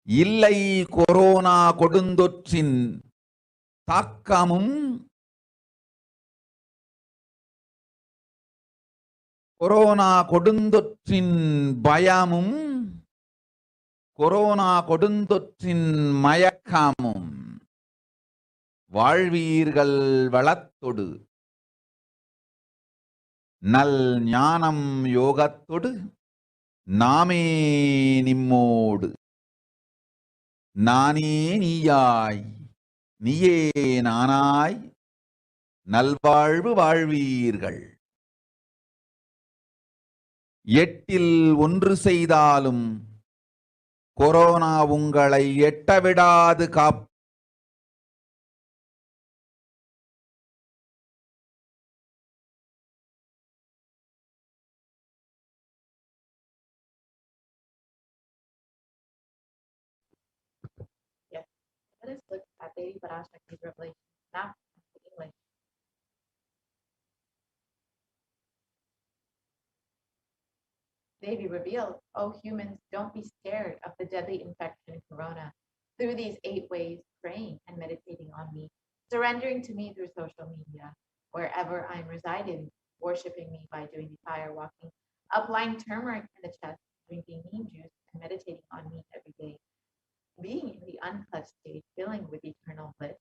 இல்லை கொரோனா கொடுந்தொற்றின் தாக்கமும் கொரோனா கொடுந்தொற்றின் பயமும் கொரோனா கொடுந்தொற்றின் மயக்கமும் வாழ்வீர்கள் வளத்தொடு நல் ஞானம் யோகத்தொடு நாமே நிம்மோடு நானே நீயாய் நீயே நானாய் நல்வாழ்வு வாழ்வீர்கள். எட்டில் ஒன்று செய்தாலும் கொரோனா உங்களை எட்டவிடாது காப் Yes. Let us look at Devi Parashakti's revelation now in English. Devi revealed, "Oh humans, don't be scared of the deadly infection corona. Through these 8 ways, praying and meditating on me, surrendering to me through social media, wherever I'm residing, worshiping me by doing the fire walking, applying turmeric in the chest, drinking neem juice, and meditating on me every day, being in the unclutched state, filling with eternal bliss."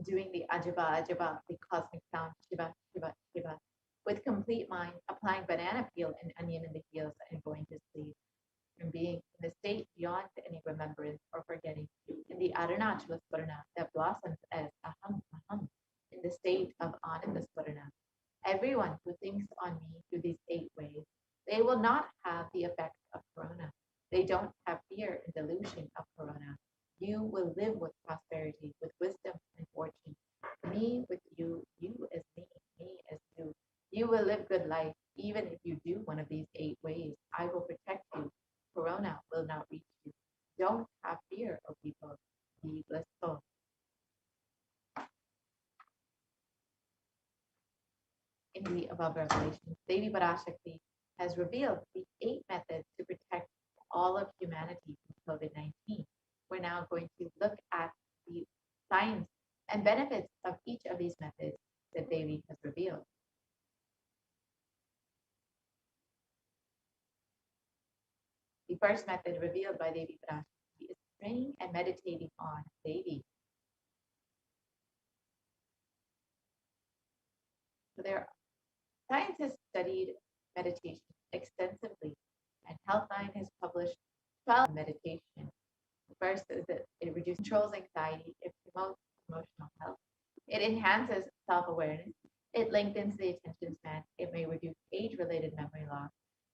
Doing the Ajaba Ajaba, the cosmic sound, Shiva, Shiva, Shiva, with complete mind, applying banana peel and onion in the heels and going to sleep, and being in the state beyond any remembrance or forgetting, in the Arunachala Swarna that blossoms as Aham Aham, in the state of Ananda Swarna. Everyone who thinks on me through these 8 ways, they will not have the effects of corona. They don't have fear and delusion of corona. You will live with prosperity, with wisdom and fortune. Me with you, you as me as you. You will live good life, even if you do one of these 8 ways. I will protect you. Corona will not reach you. Don't have fear, O people. Be blissful. In the above revelations, Devi Parashakti has revealed the 8 methods to protect all of humanity from COVID-19. We're now going to look at the science and benefits of each of these methods that Devi has revealed. The first method revealed by Devi Parashakti is praying and meditating on Devi. So scientists studied meditation extensively, and Healthline has published 12 meditation. First is that it controls anxiety, it promotes emotional health, it enhances self-awareness, it lengthens the attention span, it may reduce age-related memory loss,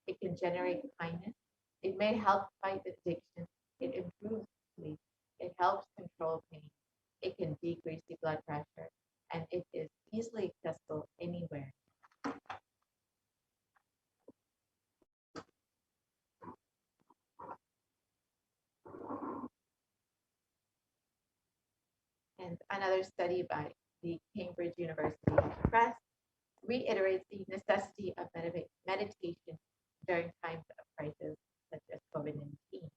it can generate kindness, it may help fight addiction, it improves sleep, it helps control pain, it can decrease the blood pressure, and it is easily accessible anywhere. And another study by the Cambridge University Press reiterates the necessity of meditation during times of crisis such as COVID-19.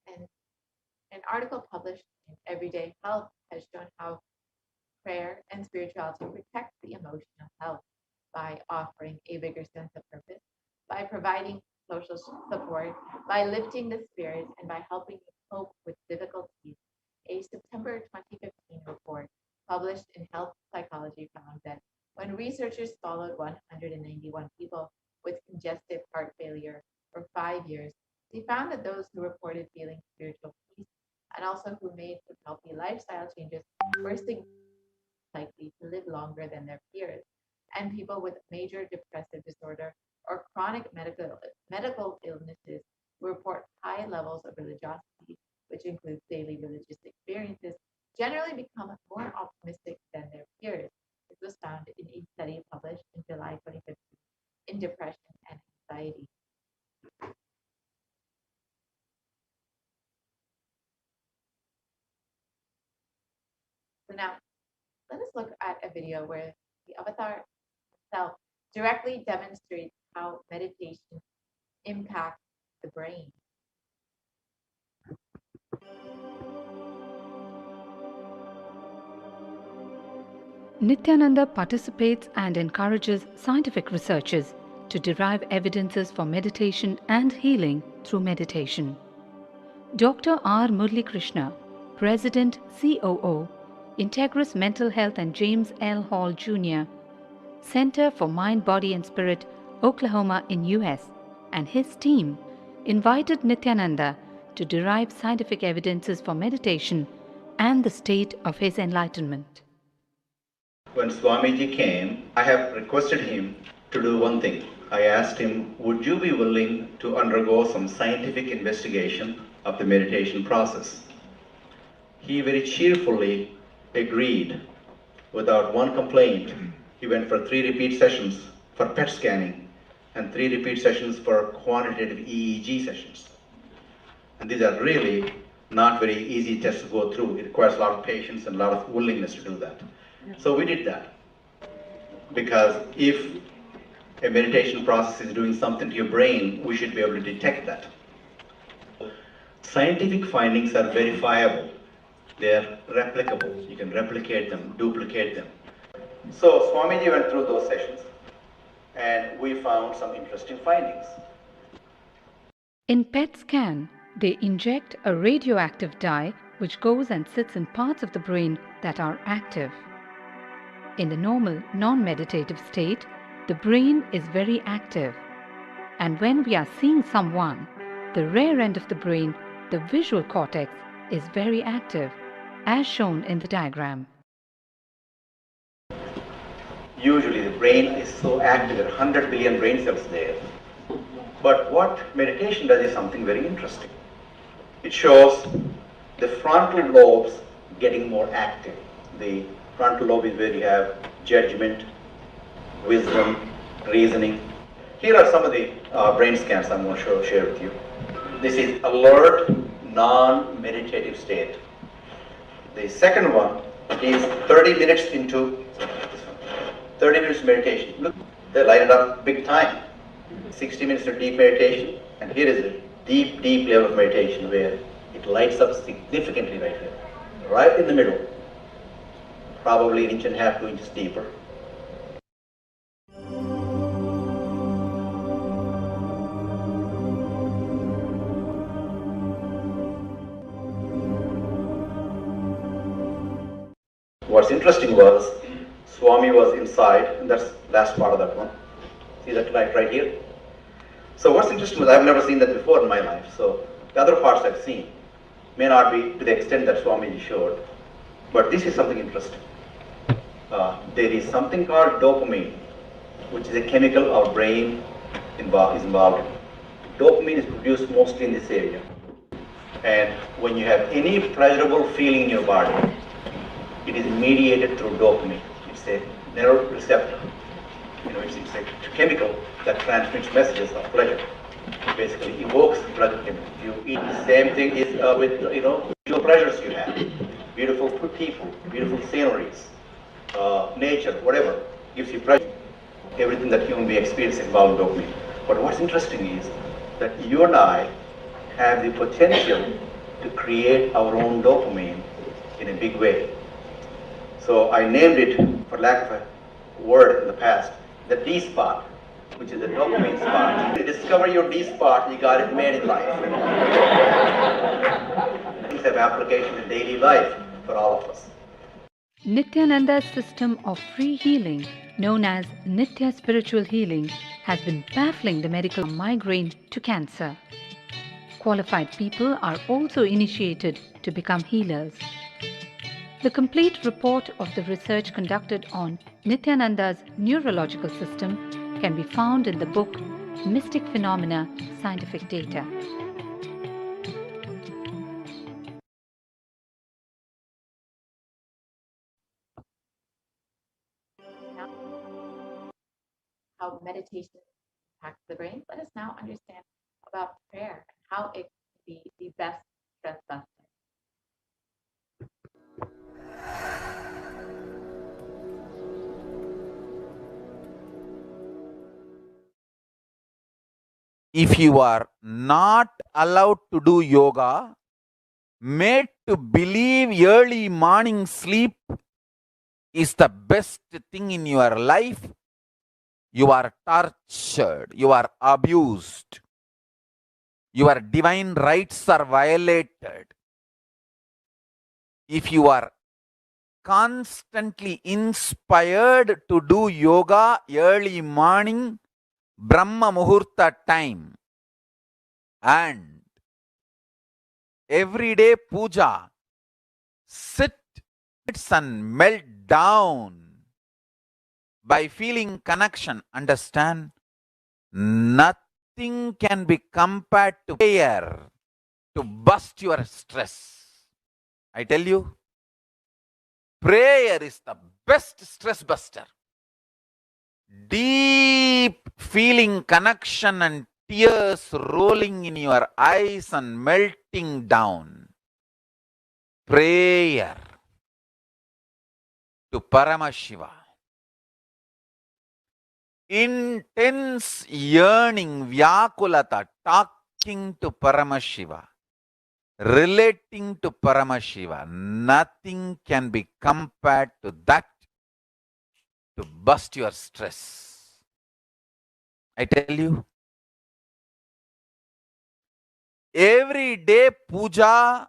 And an article published in Everyday Health has shown how prayer and spirituality protect the emotional health by offering a bigger sense of purpose, by providing social support, by lifting the spirits, and by helping you cope with difficulties. A September 2015 report published in Health Psychology found that when researchers followed 191 people with congestive heart failure for 5 years, they found that those who reported feeling spiritual peace and also who made some healthy lifestyle changes were likely to live longer than their peers, and people with major depressive disorder or chronic medical illnesses who report high levels of religiosity, which includes daily religious experiences, generally become more optimistic than their peers. This was found in a study published in July 2015 in Depression and society. So now, let us look at a video where the avatar himself directly demonstrates how meditation impacts the brain. Nithyananda participates and encourages scientific researchers to derive evidences for meditation and healing through meditation. Dr. R. Murli Krishna, President COO, Integris Mental Health and James L. Hall Jr., Center for Mind, Body and Spirit, Oklahoma in US, and his team invited Nithyananda to derive scientific evidences for meditation and the state of his enlightenment. When Swamiji came, I have requested him to do one thing. I asked him, would you be willing to undergo some scientific investigation of the meditation process? He very cheerfully agreed without one complaint. He went for 3 repeat sessions for PET scanning and 3 repeat sessions for quantitative EEG sessions. And these are really not very easy tests to go through. It requires a lot of patience and a lot of willingness to do that. So we did that. Because if a meditation process is doing something to your brain, we should be able to detect that. Scientific findings are verifiable. They're replicable. You can replicate them, duplicate them. So Swamiji went through those sessions and we found some interesting findings. In PET scan, they inject a radioactive dye which goes and sits in parts of the brain that are active. In the normal, non-meditative state, the brain is very active. And when we are seeing someone, the rear end of the brain, the visual cortex, is very active, as shown in the diagram. Usually the brain is so active, there are 100 billion brain cells there. But what meditation does is something very interesting. It shows the frontal lobes getting more active. The frontal lobe is where you have judgment, wisdom, reasoning. Here are some of the brain scans I'm going to share with you. This is alert, non-meditative state. The second one is 30 minutes into 30 minutes meditation. Look, they light it up big time. 60 minutes of deep meditation, and here is a deep, deep level of meditation where it lights up significantly right here, right in the middle, probably 1.5 inches, 2 inches deeper. What's interesting was Swami was inside, and that's the last part of that one. See that light right here? So what's interesting was I've never seen that before in my life. So the other parts I've seen may not be to the extent that Swamiji showed, but this is something interesting. There is something called dopamine, which is a chemical our brain is involved in. Dopamine is produced mostly in this area. And when you have any pleasurable feeling in your body, it is mediated through dopamine. It's a neuroreceptor. It's a chemical that transmits messages of pleasure. It basically evokes pleasure. If you eat, the same thing is with visual pleasures you have. Beautiful people, beautiful sceneries, nature, whatever gives you pleasure. Everything that human being experiences involves dopamine. But what's interesting is that you and I have the potential to create our own dopamine in a big way. So I named it, for lack of a word in the past, the D spot, which is the dopamine spot. To discover your D spot, you got it made in life. Things have application in daily life for all of us. Nithyananda's system of free healing, known as Nithya Spiritual Healing, has been baffling the medical from migraine to cancer. Qualified people are also initiated to become healers. The complete report of the research conducted on Nithyananda's neurological system can be found in the book Mystic Phenomena, Scientific Data. How meditation impacts the brain, let us now understand about prayer and how it can be the best stress buster. If you are not allowed to do yoga, made to believe early morning sleep is the best thing in your life, you are tortured, you are abused, your divine rights are violated. If you are constantly inspired to do yoga early morning, Brahma Muhurta time, and everyday puja, sit and melt down by feeling connection. Understand? Nothing can be compared to prayer to bust your stress. I tell you, prayer is the best stress buster. Deep feeling connection and tears rolling in your eyes and melting down. Prayer to Paramashiva. Intense yearning, Vyakulata, talking to Paramashiva, relating to Paramashiva. Nothing can be compared to that to bust your stress. I tell you, every day puja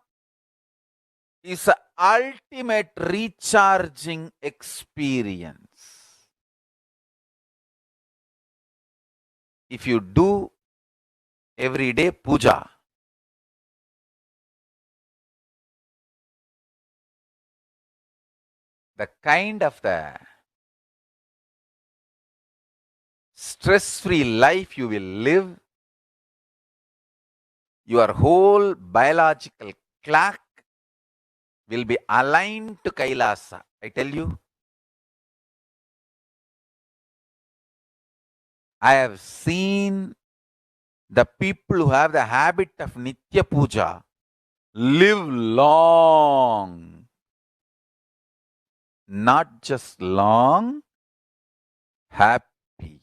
is an ultimate recharging experience. If you do everyday puja, the kind of the stress-free life you will live, your whole biological clock will be aligned to Kailasa. I tell you, I have seen the people who have the habit of Nitya Puja live long. Not just long, happy.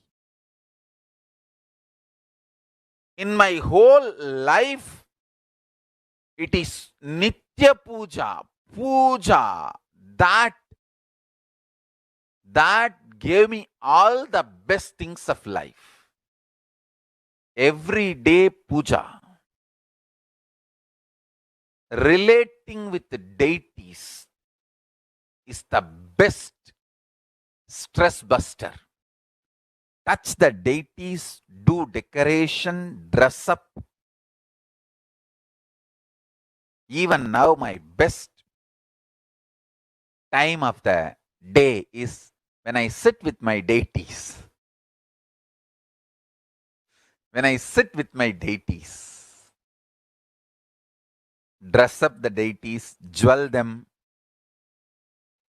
In my whole life, it is Nitya Puja, Puja, that gave me all the best things of life. Everyday puja, relating with the deities is the best stress buster. Touch the deities, do decoration, dress up. Even now, my best time of the day is when I sit with my deities. When I sit with my deities, dress up the deities, jewel them,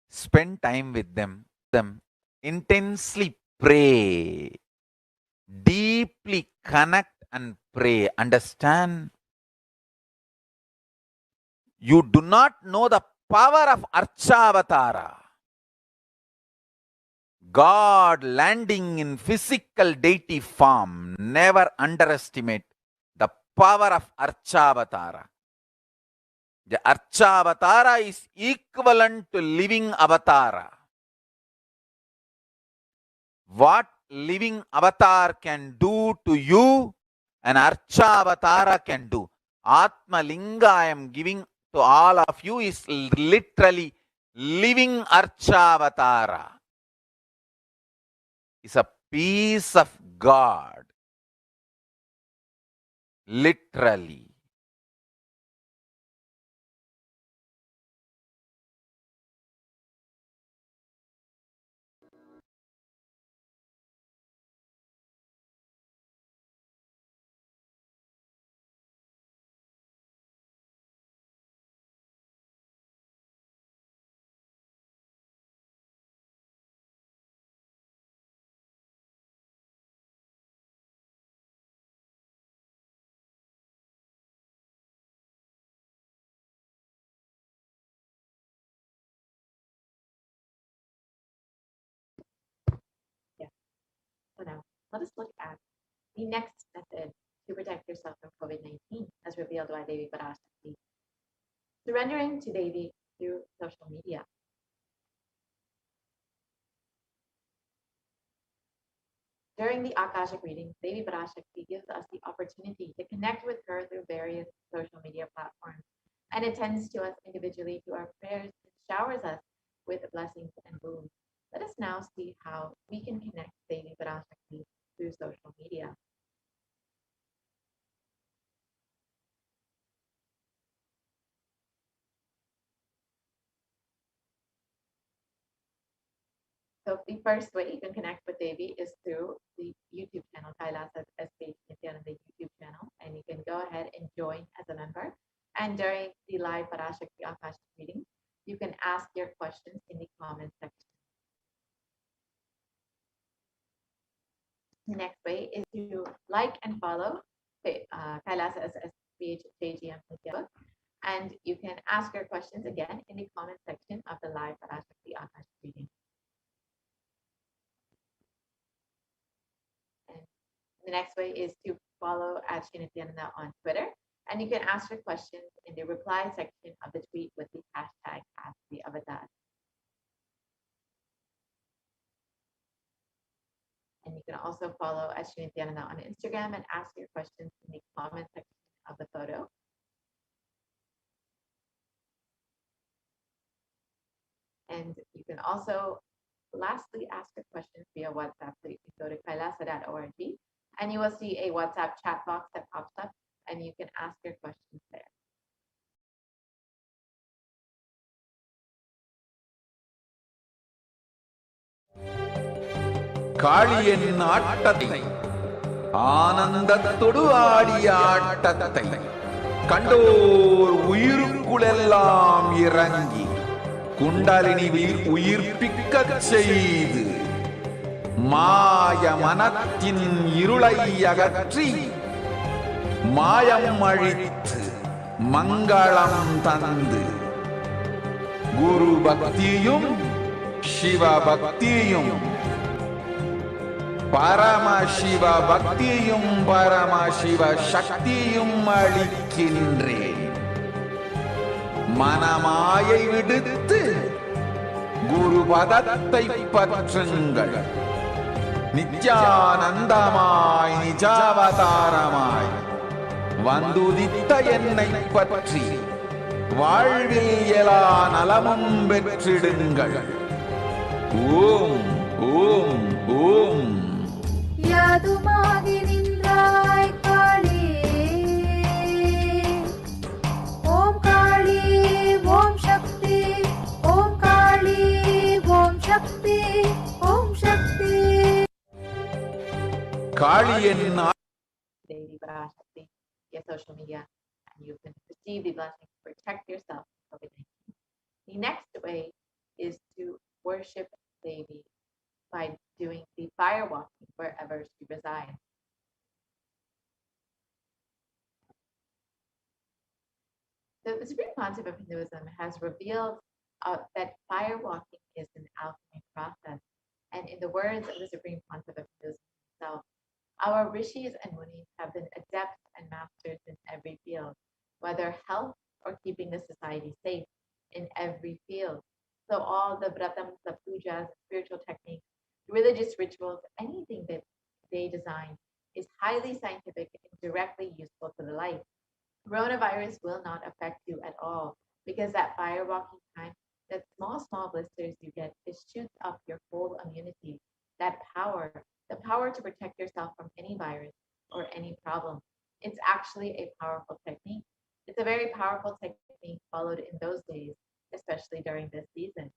spend time with them, intensely pray, deeply connect and pray. Understand? You do not know the power of Archavatara. God landing in physical deity form. Never underestimate the power of Archavatara. The Archavatara is equivalent to living avatara. What living avatar can do to you, an Archavatara can do. Atma Linga I am giving to all of you is literally living Archavatara. It's a piece of God. Literally. let us look at the next method to protect yourself from COVID-19, as revealed by Devi Parashakti. Surrendering to Devi through social media. During the Akashic reading, Devi Parashakti gives us the opportunity to connect with her through various social media platforms and attends to us individually through our prayers and showers us with blessings and boons. Let us now see how we can connect Devi Parashakti through social media. So the first way you can connect with Devi is through the YouTube channel, Kailasa's HDH Nithyananda YouTube channel, and you can go ahead and join as a member. And during the live Parashakti Akashic reading, you can ask your questions in the comment section. The next way is to like and follow Kailasa's HDH Nithyananda, and you can ask your questions again in the comment section of the live Parashakti Akashic reading. The next way is to follow at Nithyananda on Twitter, and you can ask your questions in the reply section of the tweet with the hashtag #AskTheAvatar. And you can also follow at Nithyananda on Instagram and ask your questions in the comment section of the photo. And you can also lastly ask your questions via WhatsApp. So you can go to kailasa.org and you will see a WhatsApp chat box that pops up and you can ask your questions there. காளியின் ஆட்டத்தை ஆனந்தத்தொடு ஆடிய ஆட்டத்தை கண்டோர் உயிருக்குளெல்லாம் இறங்கி குண்டலினி உயிர்ப்பிக்கச் செய்து மாய மனத்தின் இருளை அகற்றி மாயம் அழித்து மங்களம் தந்து குரு பக்தியும் சிவ பக்தியும் பரமசிவ பக்தியும் பரமசிவ சக்தியும் அளிக்கின்றேன். மனமாயை விடுத்து குரு பதத்தை பற்றுங்கள். நித்யானந்தமாய் நிஜாவதாரமாய் வந்துதித்த என்னை பற்றி வாழ்வில் எல்லா நலமும் பெற்றிடுங்கள். ஓம் ஓம் ஓம். யாதுமாகி நின்றாய் காளி, ஓம் காளி ஓம் சக்தி, ஓம் காளி ஓம் சக்தி, ஓம் சக்தி. காளியின் Devi Parashakti via social media, and you can receive the blessing to protect yourself from COVID-19. The next way is to worship Devi by doing the fire walking wherever she resides. So the Supreme Concept of Hinduism has revealed that fire walking is an alchemy process. And in the words of the Supreme Concept of Hinduism itself, our rishis and munis have been adepts and masters in every field, whether health or keeping the society safe, in every field. So all the vratams, the pujas, spiritual techniques, religious rituals, anything that they design is highly scientific and directly useful to the life. Coronavirus will not affect you at all because that fire walking time, that small blisters you get, it shoots up your whole immunity. That power, the power to protect yourself from any virus or any problem. It's actually a powerful technique. It's a very powerful technique followed in those days, especially during this season.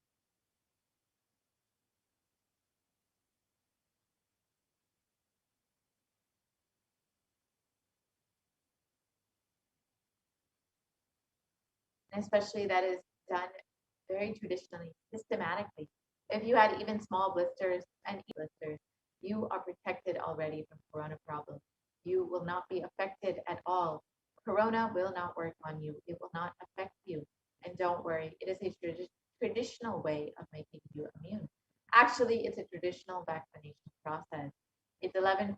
Especially that is done very traditionally, systematically. If you had even small blisters and blisters, you are protected already from corona problems. You will not be affected at all. Corona will not work on you. It will not affect you. And don't worry, it is a traditional way of making you immune. Actually, it's a traditional vaccination process. It's 11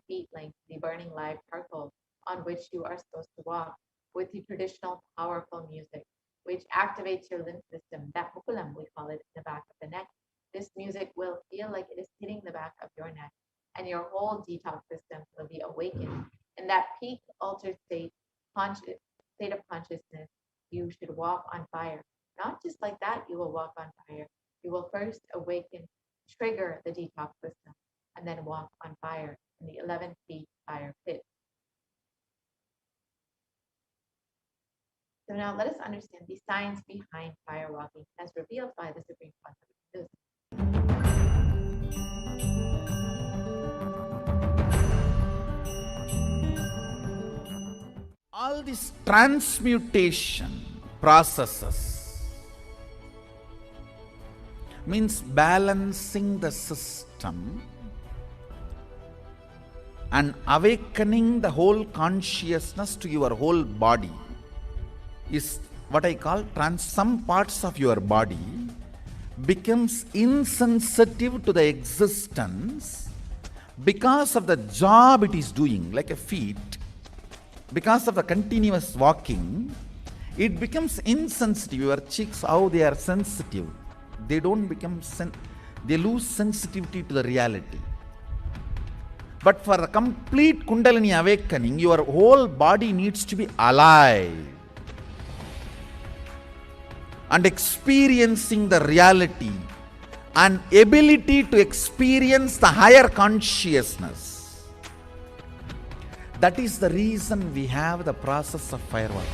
the burning live charcoal on which you are supposed to walk, with the traditional powerful music, which activates your lymph system. That mukulam, we call it, in the back of the neck. This music will feel like it is hitting the back of your neck, and your whole detox system will be awakened. In that peak altered state of consciousness, you should walk on fire. Not just like that, you will walk on fire. You will first awaken, trigger the detox system, and then walk on fire in the 11 feet fire pit. So now let us understand the science behind fire walking as revealed by the Supreme Concept of Buddhism. All these transmutation processes means balancing the system and awakening the whole consciousness to your whole body is what I call some parts of your body becomes insensitive to the existence because of the job it is doing, like a feet. Because of the continuous walking, it becomes insensitive. Your cheeks, how they are sensitive, they don't become they lose sensitivity to the reality. But for a complete Kundalini awakening, your whole body needs to be alive and experiencing the reality and ability to experience the higher consciousness. That is the reason we have the process of fire walking.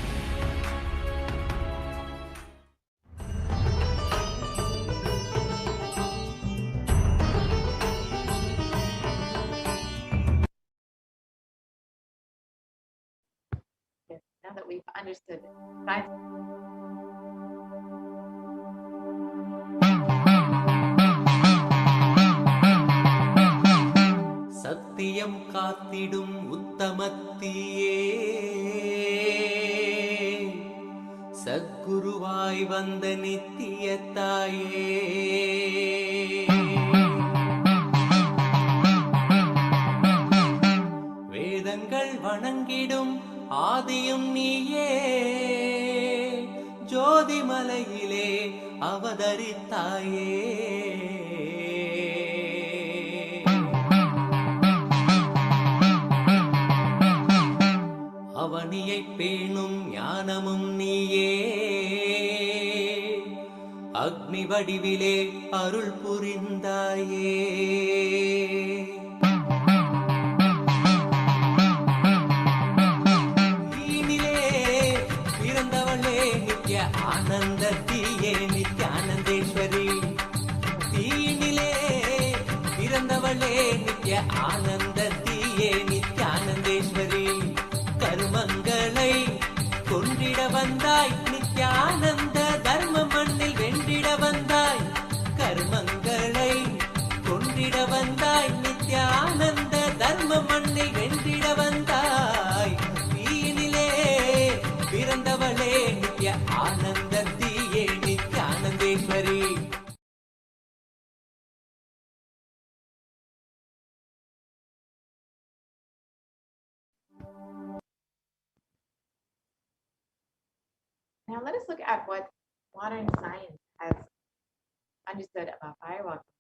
Yes, now that we've understood science. சத்தியம் காத்திடும் உத்தமத்தியே சத்குருவாய் வந்த நித்திய தாயே வேதங்கள் வணங்கிடும் ஆதியும் நீயே ஜோதிமலையிலே அவதரித்தாயே அவனியை பேணும் ஞானமும் நீயே அக்னி வடிவிலே அருள் புரிந்தாயே தீனிலே பிறந்தவளே நித்ய ஆனந்தத்தியே நித்யானந்தேஸ்வரி தீனிலே பிறந்தவளே நித்ய ஆனந்தத்தியே நித்யானந்தேஸ்வரி கர்மங்களை கொன்றிட வந்தாய் நித்யானந்த தர்ம மண்ணில் வென்றிட வந்தாய் கர்மங்களை கொன்றிட வந்தாய் நித்யானந்த தர்ம மண்ணில் வென்றிட வந்தாய் தீயினிலே பிறந்தவளே நித்ய ஆனந்தத்தியே நித்யானந்தேஸ்வரி Now let us look at what modern science has understood about firewalking.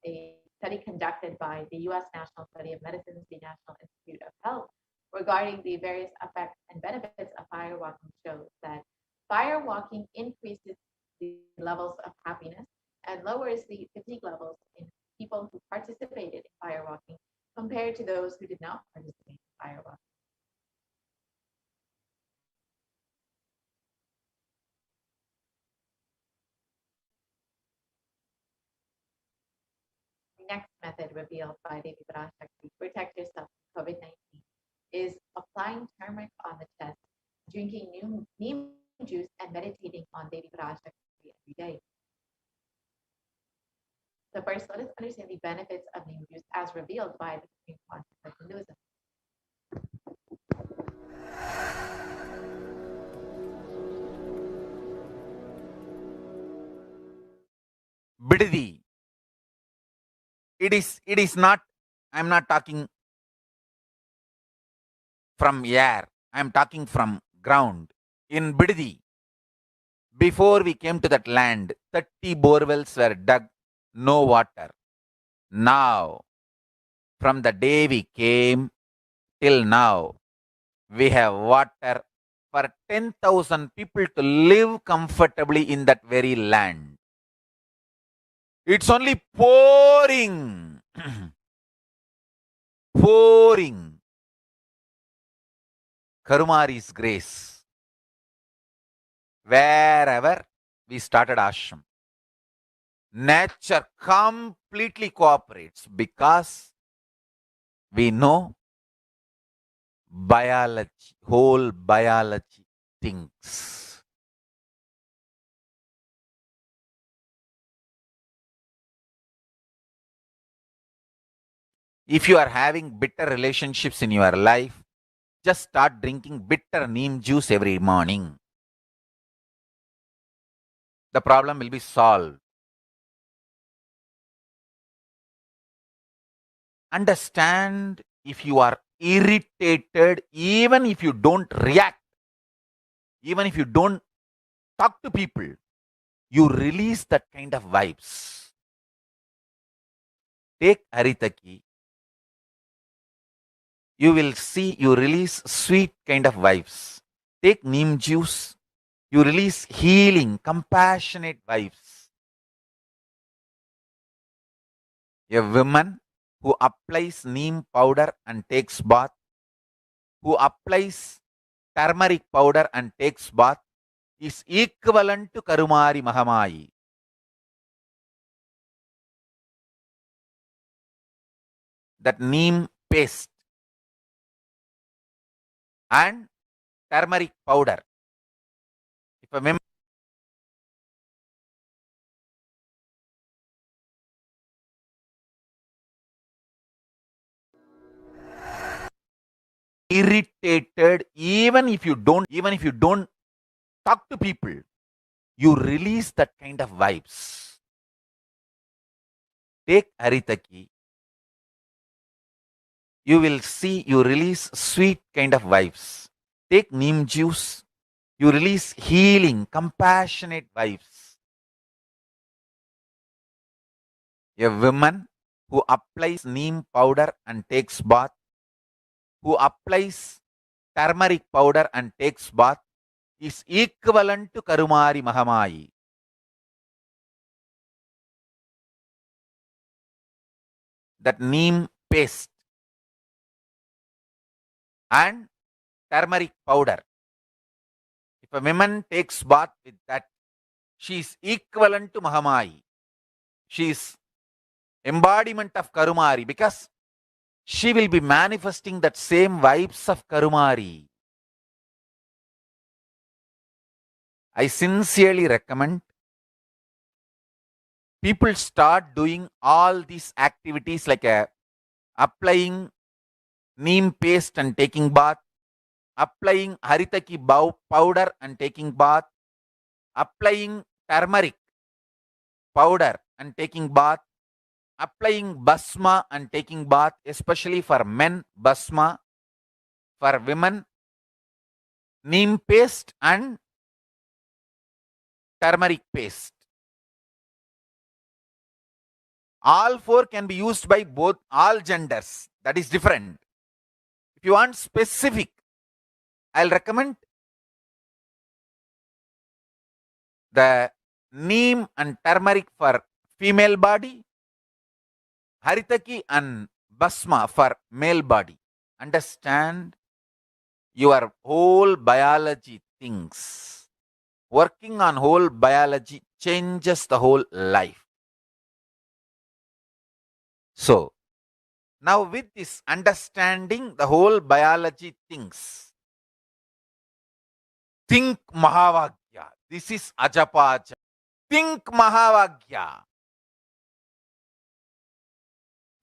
A study conducted by the U.S. National Study of Medicine's the National Institute of Health regarding the various effects and benefits of firewalking shows that firewalking increases the levels of happiness and lowers the fatigue levels in people who participated in firewalking compared to those who did not participate in firewalking. Next method revealed by Devi Parashakti to protect yourself from COVID-19 is applying turmeric on the chest, drinking neem juice, and meditating on Devi Parashakti every day. So first, let us understand the benefits of neem juice as revealed by the Supreme Concept of Hinduism. Bididi. It is not, I am not talking from air. I am talking from ground. In Bididi, before we came to that land, 30 borewells were dug, no water. Now, from the day we came till now, we have water for 10,000 people to live comfortably in that very land. It's only pouring, pouring Karumari's grace wherever we started ashram. Nature completely cooperates because we know biology, whole biology thinks. If you are having bitter relationships in your life, just start drinking bitter neem juice every morning. The problem will be solved. Understand, if you are irritated, even if you don't react, even if you don't talk to people, you release that kind of vibes. Take Haritaki. You will see you release sweet kind of vibes. Take neem juice. You release healing, compassionate vibes. A woman who applies neem powder and takes bath, who applies turmeric powder and takes bath, is equivalent to Karumari Mahamayi. That neem paste and turmeric powder. If a woman irritated, even if you don't talk to people, you release that kind of vibes. Take Haritaki. You will see you release sweet kind of vibes. Take neem juice. You release healing, compassionate vibes. A woman who applies neem powder and takes bath, who applies turmeric powder and takes bath, is equivalent to Karumari Mahamayi. That neem paste and turmeric powder. If a woman takes bath with that, she is equivalent to Mahamayi. She is embodiment of Karumari because she will be manifesting that same vibes of Karumari. I sincerely recommend people start doing all these activities like applying neem paste and taking bath, applying haritaki powder and taking bath, applying turmeric powder and taking bath, applying basma and taking bath, especially for men, basma, for women, neem paste and turmeric paste. All four can be used by both all genders. That is different. If you want specific, I'll recommend the neem and turmeric for female body, haritaki and basma for male body. Understand, your whole biology things. Working on whole biology changes the whole life. So, now with this understanding the whole biology things, think Mahavagya. This is Ajapaja. Think Mahavagya.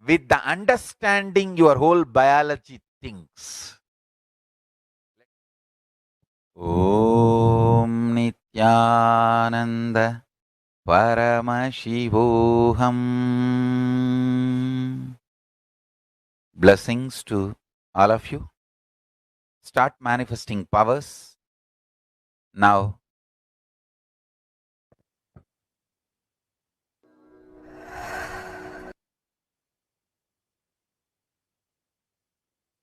With the understanding your whole biology thinks. Om Nithyananda Paramashivoham. Blessings to all of you. start manifesting powers now.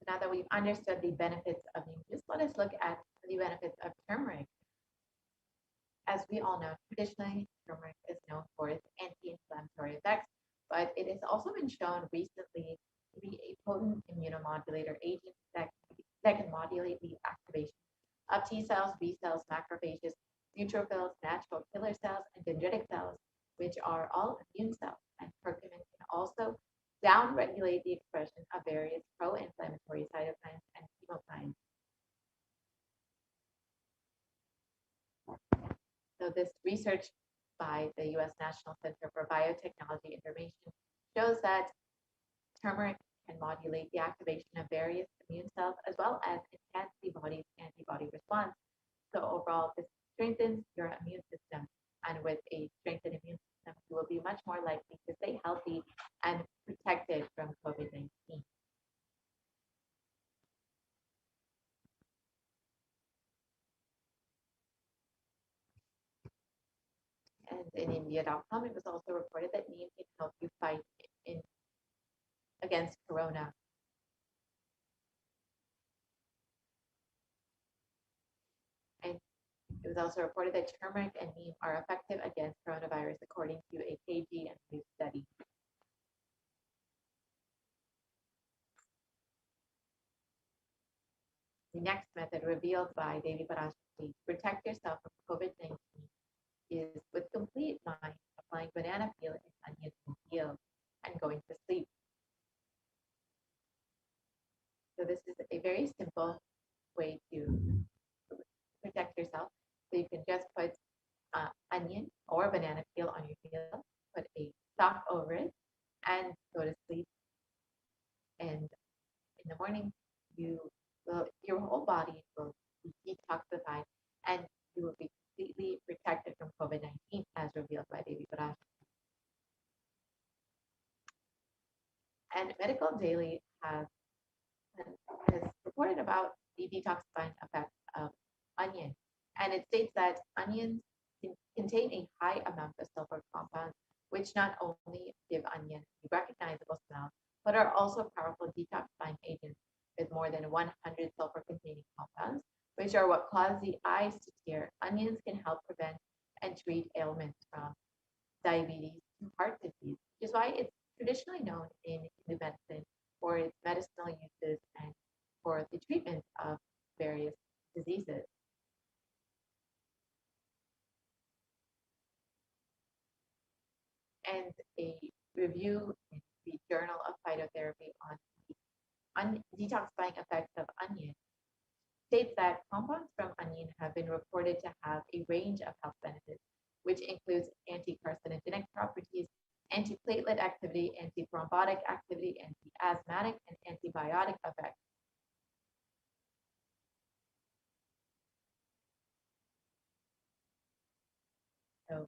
Now that we've understood the benefits of neem juice, let us look at the benefits of turmeric. As we all know, traditionally, turmeric is known for its anti-inflammatory effects, but it has also been shown recently to be a potent immunomodulator agent that can modulate the activation of T cells, B cells, macrophages, neutrophils, natural killer cells, and dendritic cells, which are all immune cells. And curcumin can also downregulate the expression of various pro-inflammatory cytokines and chemokines. So this research by the U.S. National Center for Biotechnology Information shows that turmeric can modulate the activation of various immune cells as well as enhance the body's antibody response. So overall, this strengthens your immune system. And with a strengthened immune system, you will be much more likely to stay healthy and protected from COVID-19. And in India.com, it was also reported that neem can help you fight against corona. And it was also reported that turmeric and neem are effective against coronavirus, according to a KG and News study. The next method revealed by Devi Parashakti to protect yourself from COVID-19 is with complete mind applying banana peel and onion peel and going to sleep. So this is a very simple way to protect yourself. So you can just put onion or banana peel on your meal, put a sock over it, and go to sleep. And in the morning, your whole body will be detoxified, and you will be completely protected from COVID-19, as revealed by Devi Parash. And Medical Daily has reported about the detoxifying effects of onion, and it states that onions contain a high amount of sulfur compounds, which not only give onion a recognizable smell, but are also powerful detoxifying agents with more than 100 sulfur-containing compounds, which are what cause the eyes to tear. Onions can help prevent and treat ailments from diabetes to heart disease, which is why it's traditionally known in Hindu medicine for its medicinal uses and for the treatment of various diseases. And a review in the Journal of Phytotherapy on the detoxifying effects of onion states that compounds from onion have been reported to have a range of health benefits, which includes anti-carcinogenic properties, antiplatelet activity, antithrombotic activity, anti-asthmatic, and antibiotic effects. So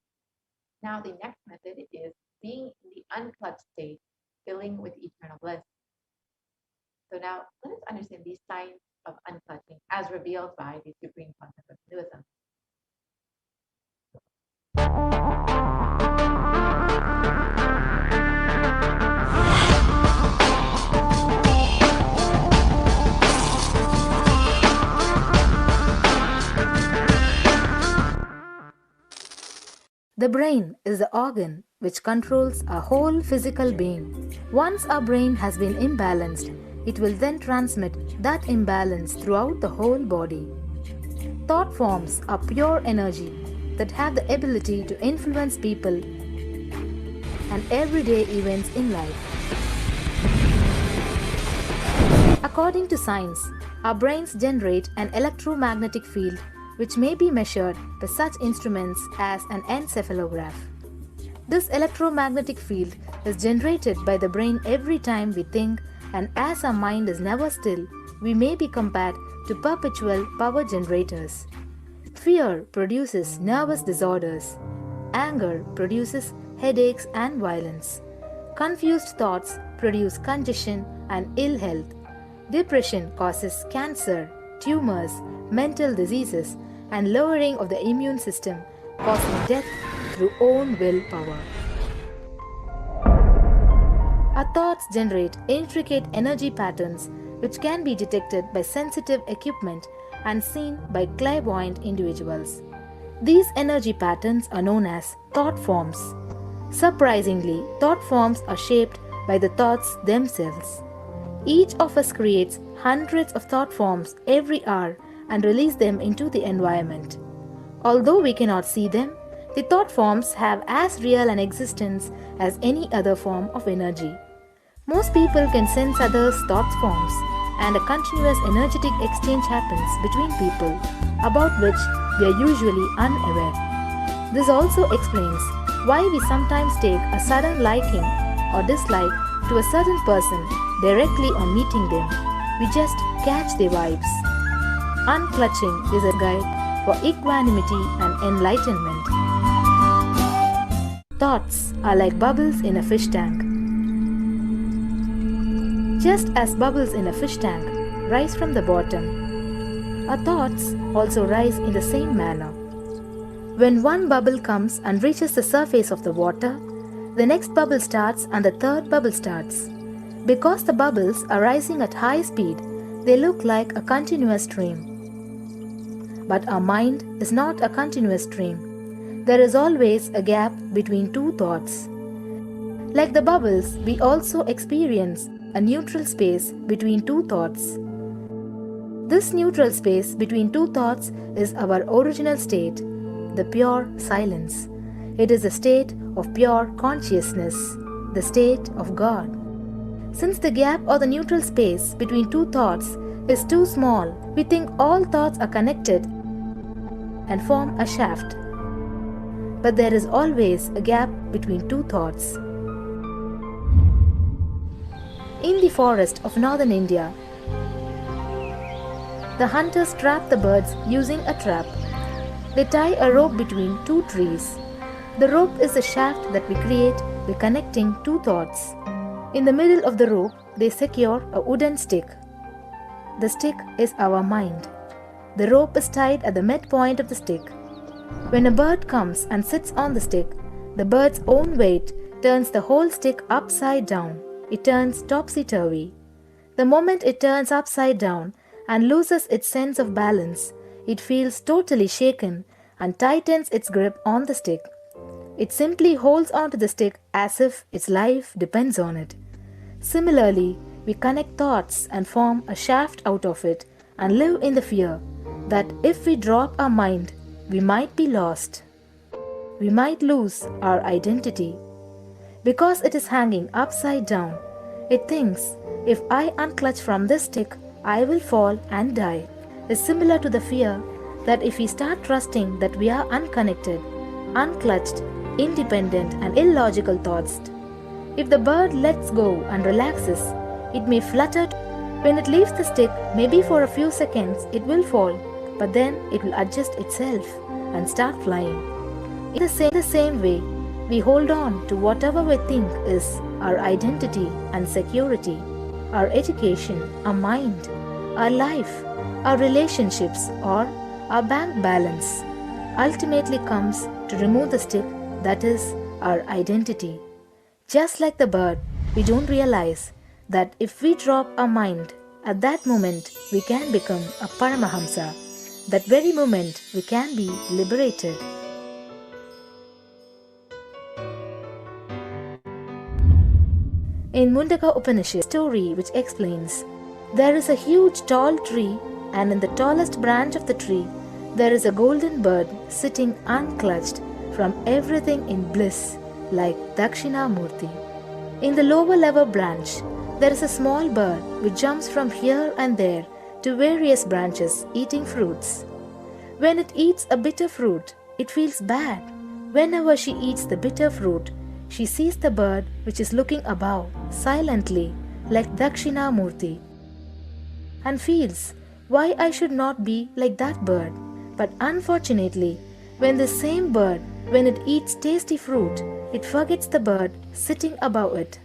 now the next method is being in the unclutched state, filling with eternal bliss. So now let us understand the science of unclutching as revealed by the Supreme Concept of Hinduism. The brain is the organ which controls our whole physical being. Once our brain has been imbalanced, it will then transmit that imbalance throughout the whole body. Thought forms are pure energy that have the ability to influence people and everyday events in life. According to science, our brains generate an electromagnetic field which may be measured by such instruments as an encephalograph. This electromagnetic field is generated by the brain every time we think, and as our mind is never still, we may be compared to perpetual power generators. Fear produces nervous disorders. Anger produces headaches and violence. Confused thoughts produce congestion and ill health. Depression causes cancer, tumors, mental diseases, and lowering of the immune system, causing death through own willpower. Our thoughts generate intricate energy patterns which can be detected by sensitive equipment and seen by clairvoyant individuals. These energy patterns are known as thought forms. Surprisingly, thought forms are shaped by the thoughts themselves. Each of us creates hundreds of thought forms every hour and release them into the environment. Although we cannot see them, the thought forms have as real an existence as any other form of energy. Most people can sense others' thought forms, and a continuous energetic exchange happens between people about which we are usually unaware. This also explains why we sometimes take a sudden liking or dislike to a certain person directly on meeting them. We just catch their vibes. Unclutching is a guide for equanimity and enlightenment. Thoughts are like bubbles in a fish tank. Just as bubbles in a fish tank rise from the bottom, our thoughts also rise in the same manner. When one bubble comes and reaches the surface of the water, the next bubble starts and the third bubble starts. Because the bubbles are rising at high speed, they look like a continuous stream. But our mind is not a continuous stream. There is always a gap between two thoughts. Like the bubbles, we also experience a neutral space between two thoughts. This neutral space between two thoughts is our original state, the pure silence. It is a state of pure consciousness, the state of God. Since the gap or the neutral space between two thoughts is too small, we think all thoughts are connected and form a shaft. But there is always a gap between two thoughts. In the forest of northern India, the hunters trap the birds using a trap. They tie a rope between two trees. The rope is the shaft that we create by connecting two thoughts. In the middle of the rope, they secure a wooden stick. The stick is our mind. The rope is tied at the midpoint of the stick. When a bird comes and sits on the stick, the bird's own weight turns the whole stick upside down. It turns topsy-turvy. The moment it turns upside down and loses its sense of balance, it feels totally shaken and tightens its grip on the stick. It simply holds onto the stick as if its life depends on it. Similarly, we connect thoughts and form a shaft out of it and live in the fear that if we drop our mind, we might be lost. We might lose our identity. Because it is hanging upside down, it thinks, if I unclutch from this stick, I will fall and die. Is similar to the fear that if we start trusting that we are unconnected, unclutched, independent and illogical thoughts, if the bird lets go and relaxes, it may flutter. When it leaves the stick, maybe for a few seconds it will fall, but then it will adjust itself and start flying. In the same way, we hold on to whatever we think is our identity and security, our education, our mind, our life, our relationships, or our bank balance. Ultimately comes to remove the stick that is our identity. Just like the bird, we don't realize that if we drop our mind, at that moment we can become a Paramahamsa. That very moment we can be liberated. In Mundaka Upanishad story which explains, there is a huge tall tree, and in the tallest branch of the tree there is a golden bird sitting unclutched from everything in bliss like Dakshinamurti. In the lower level branch there is a small bird which jumps from here and there to various branches eating fruits. When it eats a bitter fruit, it feels bad. Whenever she eats the bitter fruit, she sees the bird which is looking above silently like Dakshinamurti and feels why I should not be like that bird. But unfortunately, when the same bird, when it eats tasty fruit, it forgets the bird sitting above it.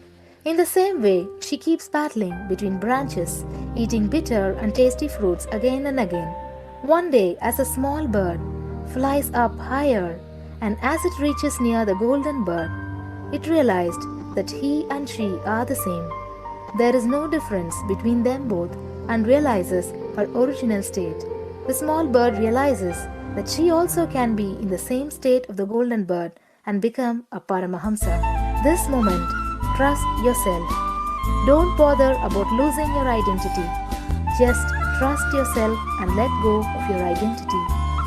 In the same way, she keeps battling between branches, eating bitter and tasty fruits again and again. One day, as a small bird flies up higher, and as it reaches near the golden bird, it realized that he and she are the same. There is no difference between them both and realizes her original state. The small bird realizes that she also can be in the same state of the golden bird and become a Paramahamsa. This moment, trust yourself. Don't bother about losing your identity. Just trust yourself and let go of your identity.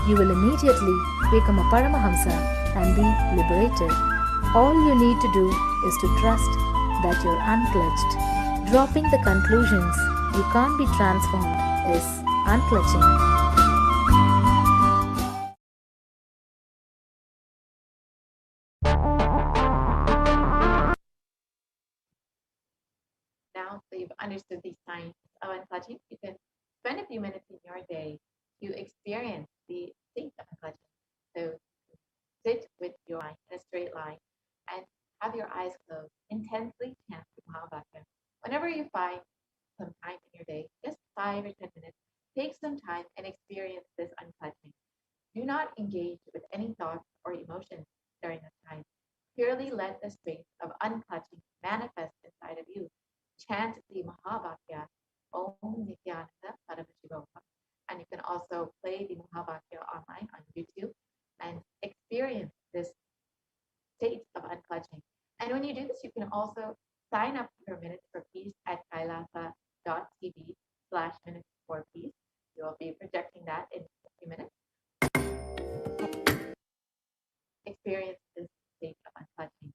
You will immediately become a Paramahamsa and be liberated. All you need to do is to trust that you're unclutched. Dropping the conclusions you can't be transformed is unclutching. Now that you've understood these signs of unclutching, you can spend a few minutes in your day to experience the state of unclutching. So sit with your mind in a straight line and have your eyes closed. Intensely chant the Mahavakya. Whenever you find some time in your day, just 5 or 10 minutes, take some time and experience this unclutching. Do not engage with any thoughts or emotions during this time. Purely let the space of unclutching manifest inside of you. Chant the Mahavakya, Om Nithyananda Paramashivoham. And you can also play the Mahavakya online on YouTube and experience this state of unclutching. And when you do this, you can also sign up for Minutes for Peace at kailasa.tv/minutes for peace. We will be projecting that in a few minutes. Experience this state of unclutching.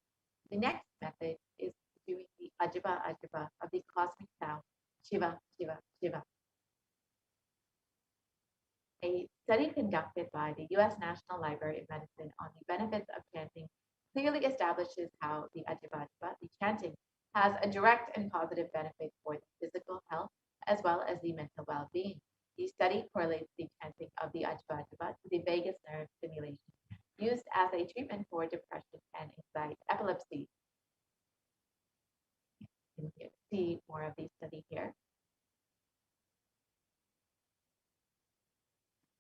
The next method is doing the Ajiba Ajiba of the cosmic sound, Shiva, Shiva, Shiva. A study conducted by the U.S. National Library of Medicine on the benefits of chanting clearly establishes how the Ajiba Ajiba, the chanting, has a direct and positive benefit for the physical health as well as the mental well-being. The study correlates the chanting of the Ajiba Ajiba to the vagus nerve stimulation used as a treatment for depression and anxiety, epilepsy. You can see more of the study here.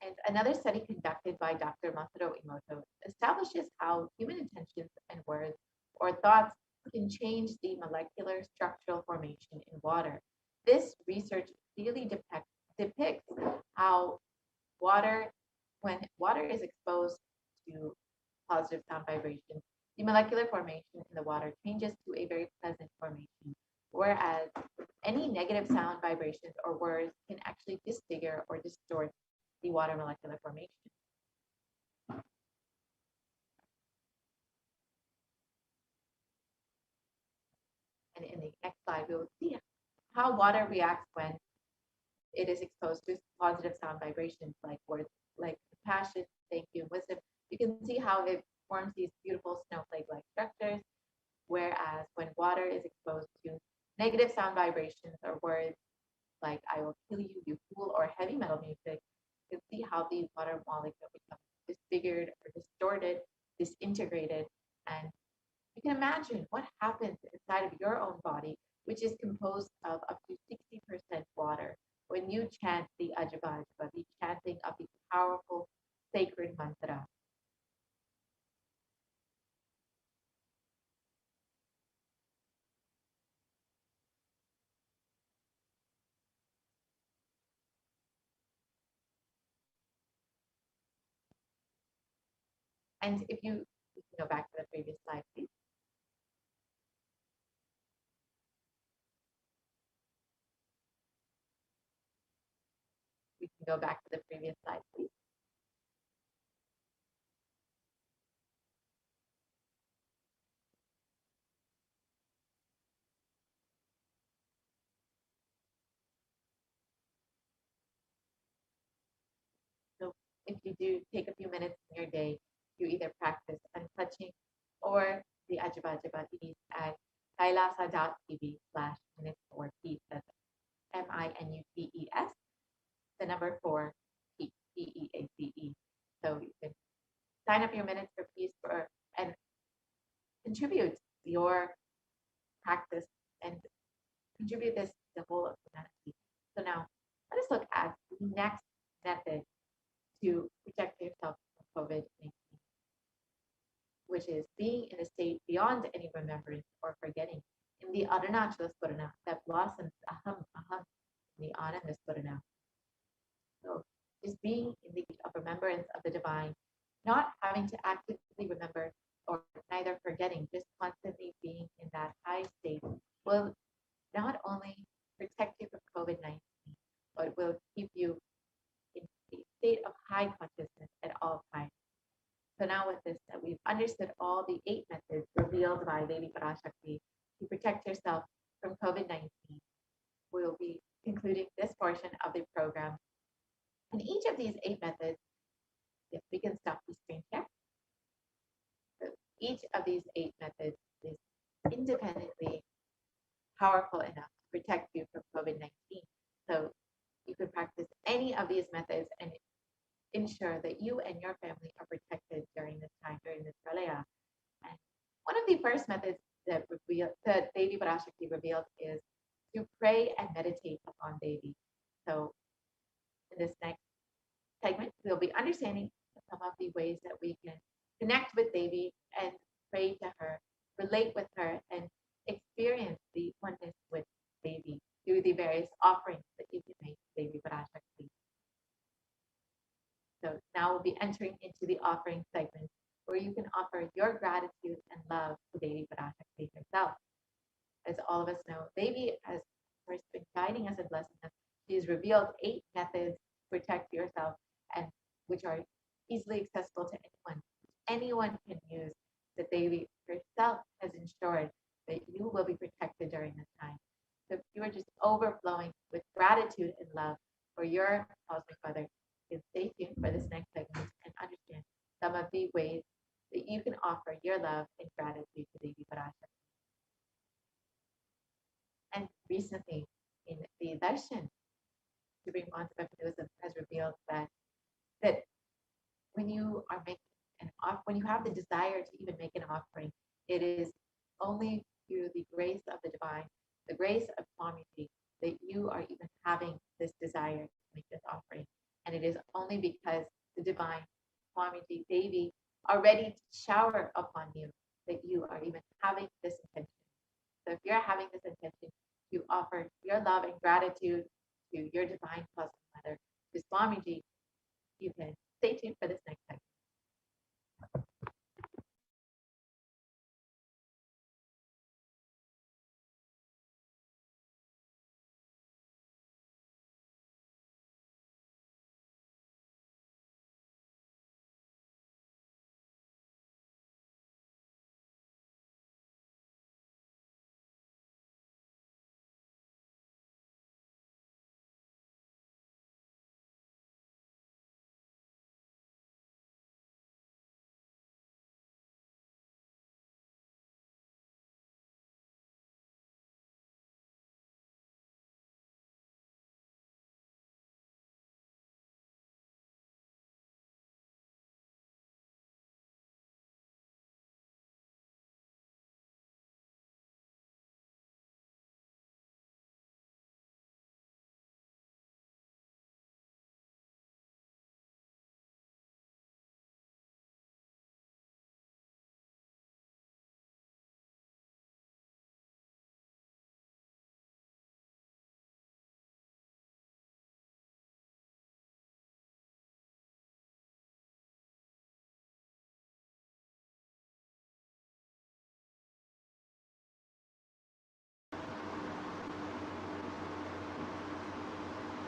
And another study conducted by Dr. Masaru Emoto establishes how human intentions and words or thoughts can change the molecular structural formation in water. This research clearly depicts how water, when water is exposed to positive sound vibrations, the molecular formation in the water changes to a very pleasant formation, whereas any negative sound vibrations or words can actually disfigure or distort the water molecular formation. And in the next slide, we will see how water reacts when it is exposed to positive sound vibrations like words like compassion, thank you, and wisdom. You can see how it forms these beautiful snowflake-like structures, whereas when water is exposed to negative sound vibrations or words like I will kill you, you fool, or heavy metal music, you can see how the water molecule becomes disfigured or distorted, disintegrated, and you can imagine what happens inside of your own body, which is composed of up to 60% water, when you chant the Ajaba Ajaba, the chanting of the powerful sacred mantra. And if you can go back to the previous slide, please. We can go back to the previous slide, please. So if you do take a few minutes in your day to either practice untouching or the Ajaba Ajaba Ease at kailasa.tv/minutes for peace. That's MINUTES, the number 4 peace, PEACE. So you can sign up your minutes for peace and contribute your practice and contribute this to the whole of humanity. So now let us look at the next method to protect yourself from COVID-19, which is being in a state beyond any remembrance or forgetting, in the Arunachala Spurana that blossoms aham aham in the Ananda Spurana. So just being in the of remembrance of the divine, not having to actively remember or neither forgetting, just constantly being in that high state will not only protect you from COVID-19, but will keep you in a state of high consciousness at all times. So now with this, that we've understood all the 8 methods revealed by Lady Parashakti to protect yourself from COVID-19, we'll be concluding this portion of the program. And each of these 8 methods, if we can stop the screen share, so each of these 8 methods is independently powerful enough to protect you from COVID-19. So you could practice any of these methods and ensure that you and your family are protected during this time, during this pralaya. And one of the first methods that Devi Parashakti revealed is to pray and meditate upon Devi. So in this next segment, we'll be understanding some of the ways that we can connect with Devi and pray to her, relate with her, and experience the oneness with Devi through the various offerings that you can make to Devi Parashakti. So now we'll be entering into the offering segment where you can offer your gratitude and love to Devi Parashakti herself. As all of us know, Devi has first been guiding us and blessing us. She has revealed 8 methods to protect yourself, and which are easily accessible to anyone. Anyone can use that Devi herself has ensured that you will be protected during this time. So if you are just overflowing with gratitude and love for your cosmic mother, you can stay tuned for this next segment and understand some of the ways that you can offer your love and gratitude to Devi Parashakti. And recently, in the darshan, Supreme Master Hinduism has revealed that when you are making when you have the desire to even make an offering, it is only through the grace of the divine, the grace of Swamiji, that you are even having this desire to make this offering. And it is only because the divine, Swamiji, Devi, are ready to shower upon you that you are even having this intention. So if you're having this intention to offer your love and gratitude to your divine cosmic mother, to Swamiji, you can stay tuned for this next segment.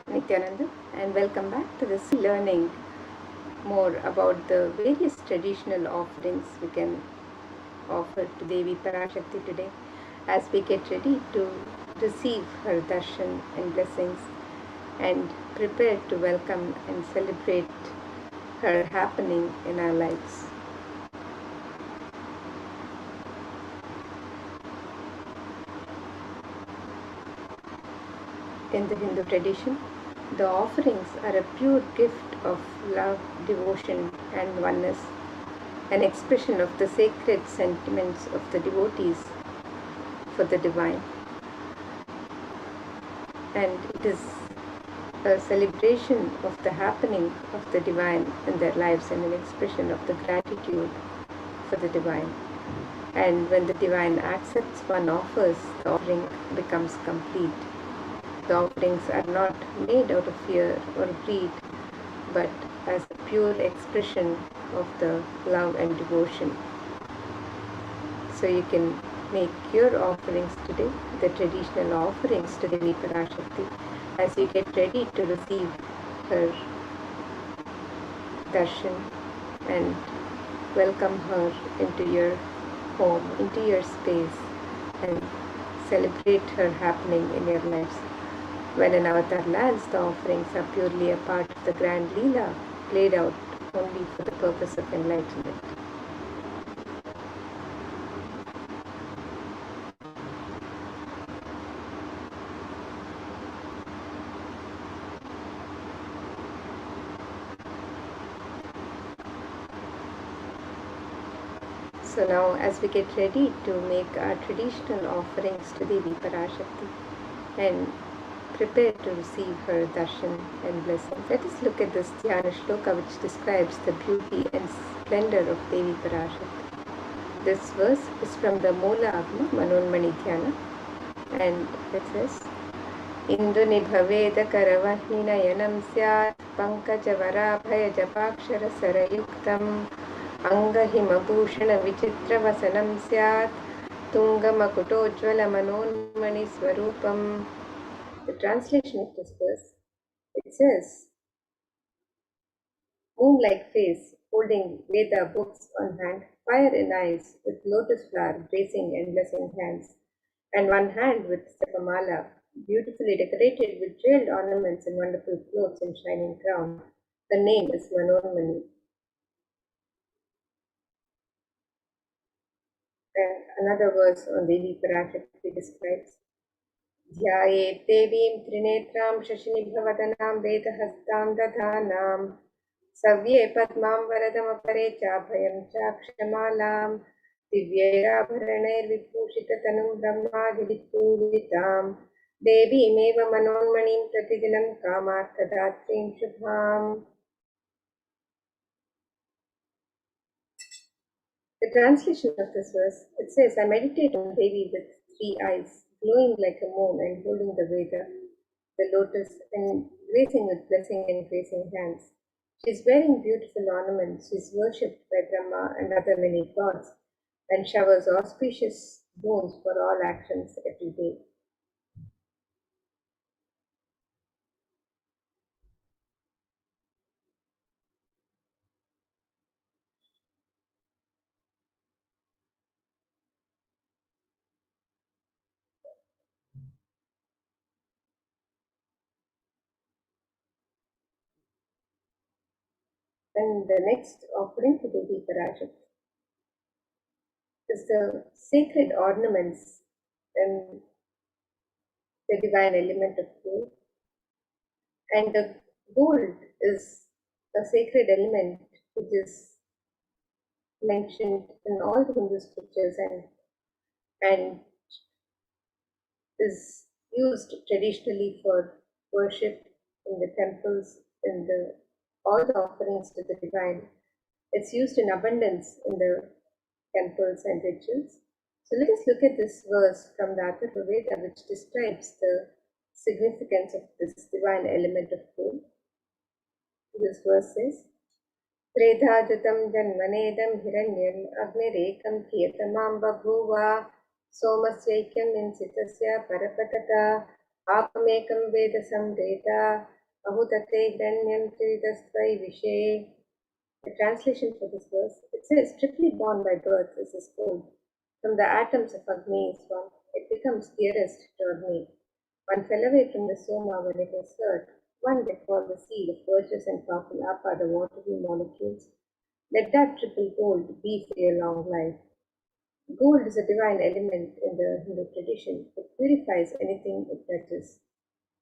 Nithyananda, and welcome back to this learning more about the various traditional offerings we can offer to Devi Parashakti today as we get ready to receive her darshan and blessings and prepare to welcome and celebrate her happening in our lives. In the Hindu tradition, the offerings are a pure gift of love, devotion, and oneness, an expression of the sacred sentiments of the devotees for the divine. and it is a celebration of the happening of the divine in their lives and an expression of the gratitude for the divine. And when the divine accepts one offers, the offering becomes complete. The offerings are not made out of fear or greed, but as a pure expression of the love and devotion. So you can make your offerings today, the traditional offerings to Devi Parashakti, as you get ready to receive her darshan and welcome her into your home, into your space, and celebrate her happening in your lives. When an avatar lands, the offerings are purely a part of the grand Leela, played out only for the purpose of enlightenment. So now, as we get ready to make our traditional offerings to Devi Parashakti and prepare to receive her darshan and blessing, let us look at this Dhyana Shloka which describes the beauty and splendor of Devi Parashakti. This verse is from the Moola Agma Manonmani Dhyana, and it says, Indu nibhaveda karavahinayanam syat pankajavara japakshara sarayuktam Angahimabhushana vichitravasanam syat Tungamakutojvala manonmani swarupam. The translation of this verse, it says, moon-like face, holding Veda books on hand, fire in eyes, with lotus flower bracing and blessing hands, and one hand with Sapamala, beautifully decorated with jeweled ornaments and wonderful clothes and shining crown. Her name is Manonmani. And another verse on Devi Parashakti describes, Dhyayet Devim Trinetram Shashinibhavadhanam Vedahastam Dadhanam Savye Padmam Varadam Apare Chabhayam Chakshamalam Divyairabharaner Vibhushita Tanum Brahmadivitpujitam Devi Meva Manonmanim Pratidinam Kamarthadatrim Shubham. The translation of this verse, it says, I meditate on Devi with 3 eyes, glowing like a moon and holding the Veda, the lotus, and gracing with blessing and gracing hands. She is wearing beautiful ornaments. She is worshipped by Brahma and other many gods, and showers auspicious boons for all actions every day. And the next offering to Devi Parashakti is the sacred ornaments and the divine element of gold. And the gold is a sacred element which is mentioned in all the Hindu scriptures and is used traditionally for worship in the temples, in all the offerings to the divine. It's used in abundance in the temples and rituals. So let us look at this verse from the Atharva Veda, which describes the significance of this divine element of gold. This verse says, Tredhajutam janmanedam hiranyam agnirekam kiyatamam babhuva somasvaikyam insitasya parapatata apamekam veda samveda ahutate granyam trividastvai vishe. The translation for this verse, it says, triply born by birth is this gold. From the atoms of Agni is one. It becomes dearest to Agni. One fell away from the Soma when it was hurt. One let fall the seed of virtuous and powerful Apa, the watery molecules. Let that triple gold be for your long life. Gold is a divine element in the Hindu tradition. It purifies anything it touches.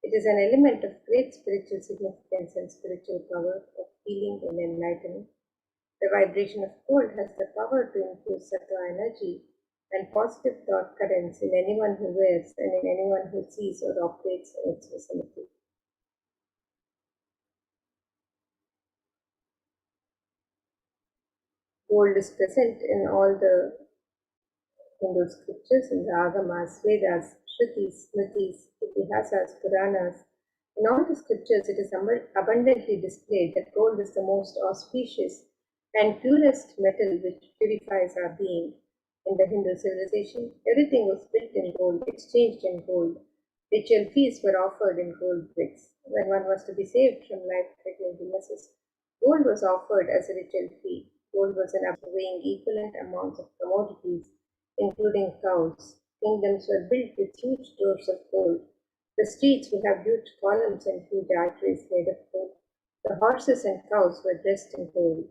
It is an element of great spiritual significance and spiritual power of healing and enlightenment. The vibration of gold has the power to infuse sattva energy and positive thought currents in anyone who wears and in anyone who sees or operates in its vicinity. Gold is present in all the Hindu scriptures, in the Agamas, Vedas, Shrutis, Smritis, Itihasas, Puranas. In all the scriptures, it is abundantly displayed that gold is the most auspicious and purest metal which purifies our being. In the Hindu civilization, everything was built in gold, exchanged in gold. Ritual feasts were offered in gold bricks. When one was to be saved from life-threatening illnesses, gold was offered as a ritual fee. Gold was an weighing equivalent amounts of commodities, including cows. Kingdoms were built with huge doors of gold. The streets would have huge columns and huge arteries made of gold. The horses and cows were dressed in gold.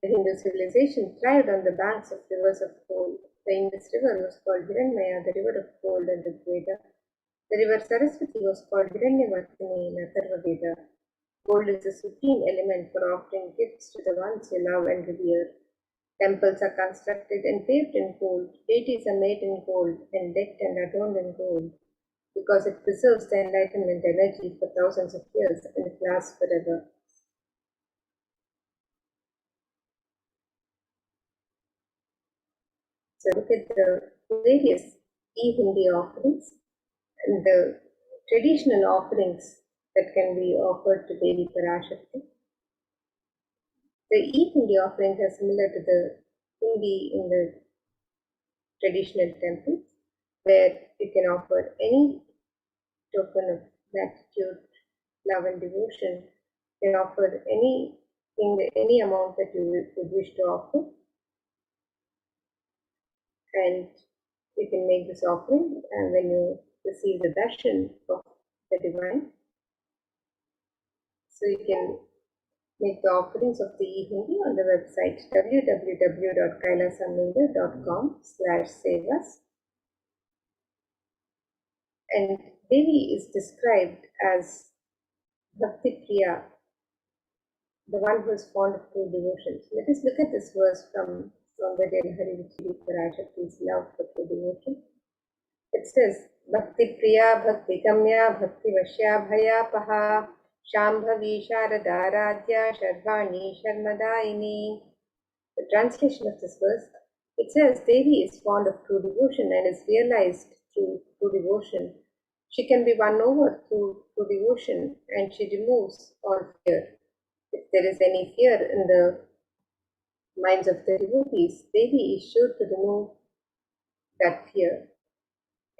The Hindu civilization thrived on the banks of rivers of gold. The Indus River was called Hiranmaya, the river of gold and the Veda. The river Saraswati was called Hiranyavardhini in Atharva Veda. Gold is the supreme element for offering gifts to the ones you love and revere. Temples are constructed and paved in gold. Deities are made in gold and decked and adorned in gold because it preserves the enlightenment energy for thousands of years and it lasts forever. So look at the various e-Hindi offerings and the traditional offerings that can be offered to Devi Parashakti. The e-Hindi offerings are similar to the Hindi in the traditional temples, where you can offer any token of gratitude, love and devotion. You can offer anything, any amount that you would wish to offer. And you can make this offering, and when you receive the darshan of the divine, so you can make the offerings of the e-Hindi on the website www.kailasamlinga.com/sevas. And Devi is described as Bhakti Priya, the one who is fond of true devotion. So let us look at this verse from Saundarya Hari, which is Parashakti's love for true devotion. It says, Bhakti Priya, Bhakti Gamya, Bhakti Vashya Bhayapaha, Shambhavi Sharada Radhya Sharvani Sharmadaini. The translation of this verse, it says Devi is fond of true devotion and is realized through true devotion. She can be won over through true devotion and she removes all fear. If there is any fear in the minds of the devotees, Devi is sure to remove that fear.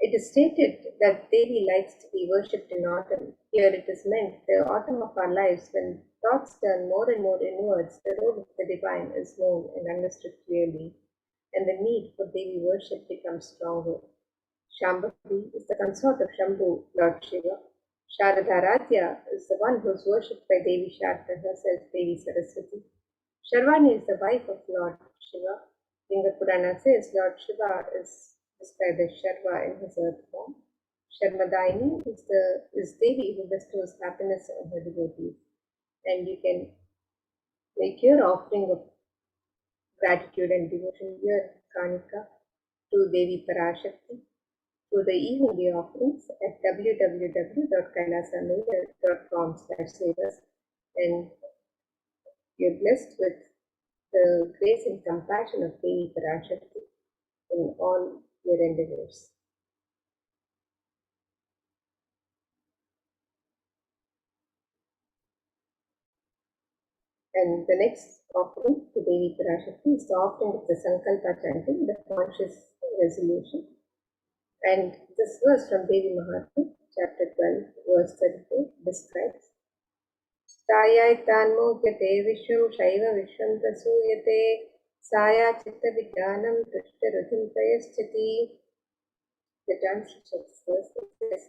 It is stated that Devi likes to be worshipped in autumn. Here it is meant the autumn of our lives, when thoughts turn more and more inwards, the role of the divine is known and understood clearly, and the need for Devi worship becomes stronger. Shambhavi is the consort of Shambhu, Lord Shiva. Sharadharadhya is the one who is worshipped by Devi Sharda herself, Devi Saraswati. Sharvani is the wife of Lord Shiva. Linga Purana says Lord Shiva is described as Sharva in his earth form. Sharmadaini is Devi who bestows happiness on her devotees. And you can make your offering of gratitude and devotion, your Kanika, to Devi Parashakti through the e-Hindi offerings at www.kailasamlinga.com/sevas, and you're blessed with the grace and compassion of Devi Parashakti in all your endeavors. And the next offering to Devi Parashakti is the offering of the Sankalpa chanting, the conscious resolution. And this verse from Devi Mahatma, chapter 12, verse 34, describes Stayai tanmogyate vishwam shaiva vishwam tasuyate saya chitta vijnanam tushta ruthim prayaschati. The translation of this verse says,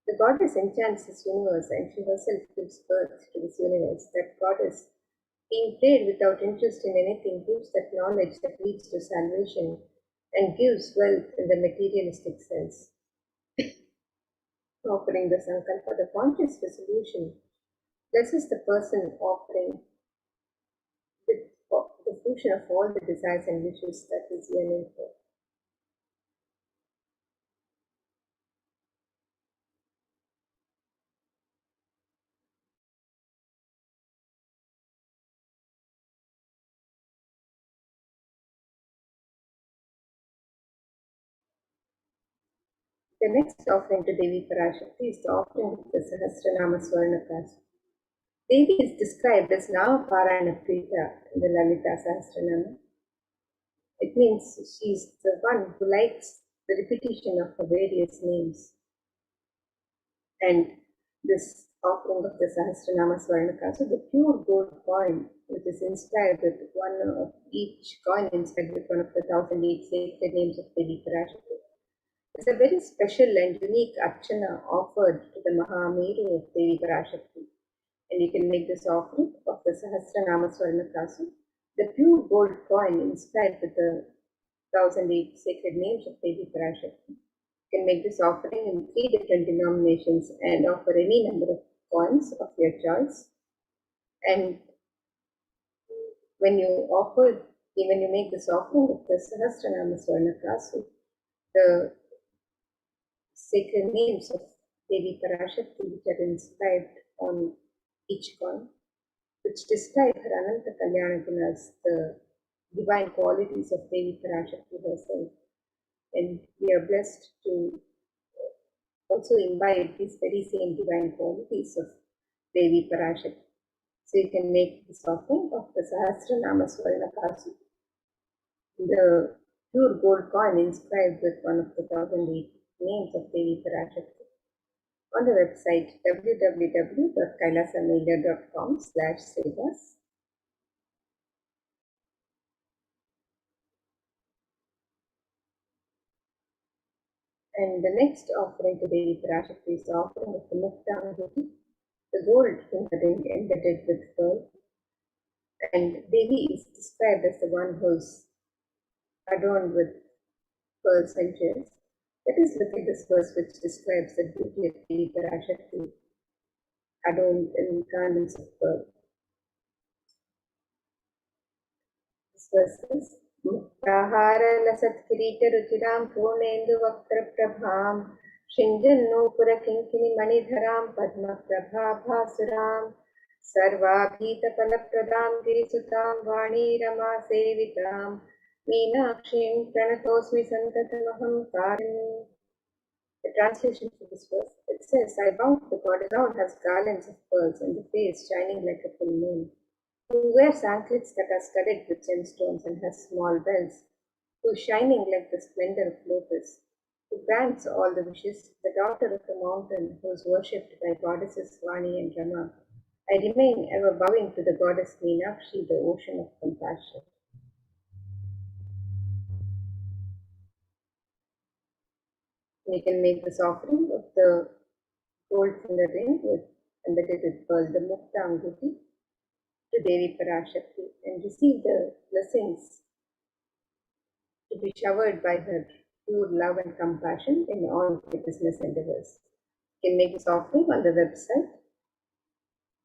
the goddess enchants this universe and she herself gives birth to this universe. That goddess, being prayed without interest in anything, gives that knowledge that leads to salvation and gives wealth in the materialistic sense. Offering the Sankalpa, the conscious resolution, blesses the person offering with the fruition of all the desires and wishes that is yearning for. The next offering to Devi Parashakti is the offering of the Sahasranama Swarnakas. Devi is described as Nama Parayana Prita in the Lalita Sahasranama. It means she is the one who likes the repetition of her various names. And this offering of the Sahasranama Swarnaka, so the pure gold coin, which is inscribed with one of each coin inscribed with one of the 1008 sacred names of Devi Parashakti, is a very special and unique archana offered to the Mahameru of Devi Parashakti. And you can make this offering of the Sahasranama Swarnakasu, the pure gold coin inscribed with the 1008 sacred names of Devi Parashakti. You can make this offering in 3 different denominations and offer any number of coins of your choice. And when you make this offering of the Sahasranama Swarnakasu, the sacred names of Devi Parashakti which are inscribed on each coin, which describe her Ananta Kalyana Gunas, the divine qualities of Devi Parashakti herself. And we are blessed to also imbibe these very same divine qualities of Devi Parashakti. So you can make this offering of the Sahasranama Swarnakasu, the pure gold coin inscribed with one of the 1008 names of Devi Parashakti, on the website www.kailasamailer.com/sevas. And the next offering to Devi Parashakti is the offering of the Mukta, the gold in the ring embedded with pearl. And Devi is described as the one who's adorned with pearls and gems. Let us look at this verse which describes the beauty of Devi Parashakti adorned in garments of pearl. This verse says, Muktahara lasat kirita ruchiram purnendu vaktra prabham Shinjannupura kinkini manidharam padma prabha bhasuram Sarvabhita palapradam girisutam vani rama sevitam Meenakshim pranatosmi santatamaham karini. The translation for this verse, it says, I bow to the goddess now has garlands of pearls and the face shining like a full moon, who wears anklets that are studded with gemstones and has small bells, who is shining like the splendor of lotus, who grants all the wishes, the daughter of the mountain, who is worshipped by goddesses Vani and Rama. I remain ever bowing to the goddess Meenakshi, the ocean of compassion. We can make this offering of the gold finger ring embedded with pearl, the Mukta Anguti, to Devi Parashakti and receive the blessings to be showered by her pure love and compassion in all the business endeavors. You can make this offering on the website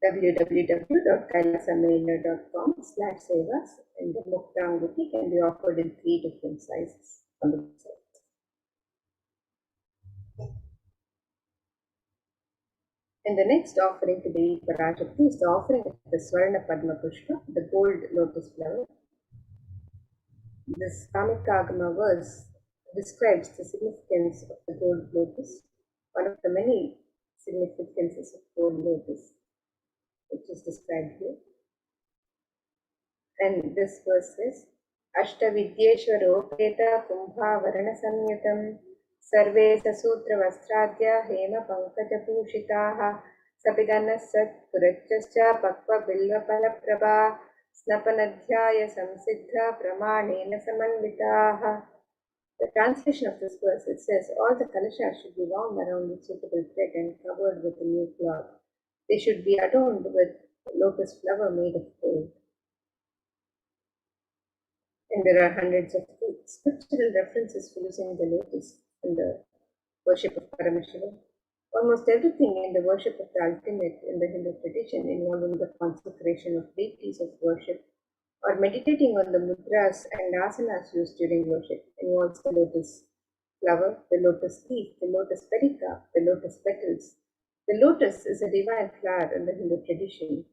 www.kailasamailer.com/sevas, and the Mukta Anguti can be offered in 3 different sizes on the website. And the next offering to Devi Parashakti is the offering of the Swarna Padma Pushpa, the gold lotus flower. This Kamikagama verse describes the significance of the gold lotus, one of the many significances of gold lotus, which is described here. And this verse says, Ashtavidyeshwaropeta kumbha varana samyutam Sarve sasutra vastrādya hema pankaj pushitaha Sapidanna sat purachascha pakva bilva palaprabha Snapanadhyaya samsiddha pramanena samanvitaha. The translation of this verse, it says, all the kalashas should be wound around with suitable thread and covered with a new cloth. They should be adorned with lotus flower made of gold. And there are hundreds of scriptural references for using the lotus in the worship of Paramashivoham. Almost everything in the worship of the ultimate in the Hindu tradition involving the consecration of deities of worship or meditating on the mudras and asanas used during worship involves the lotus flower, the lotus leaf, the lotus pericarp, the lotus petals. The lotus is a divine flower in the Hindu tradition.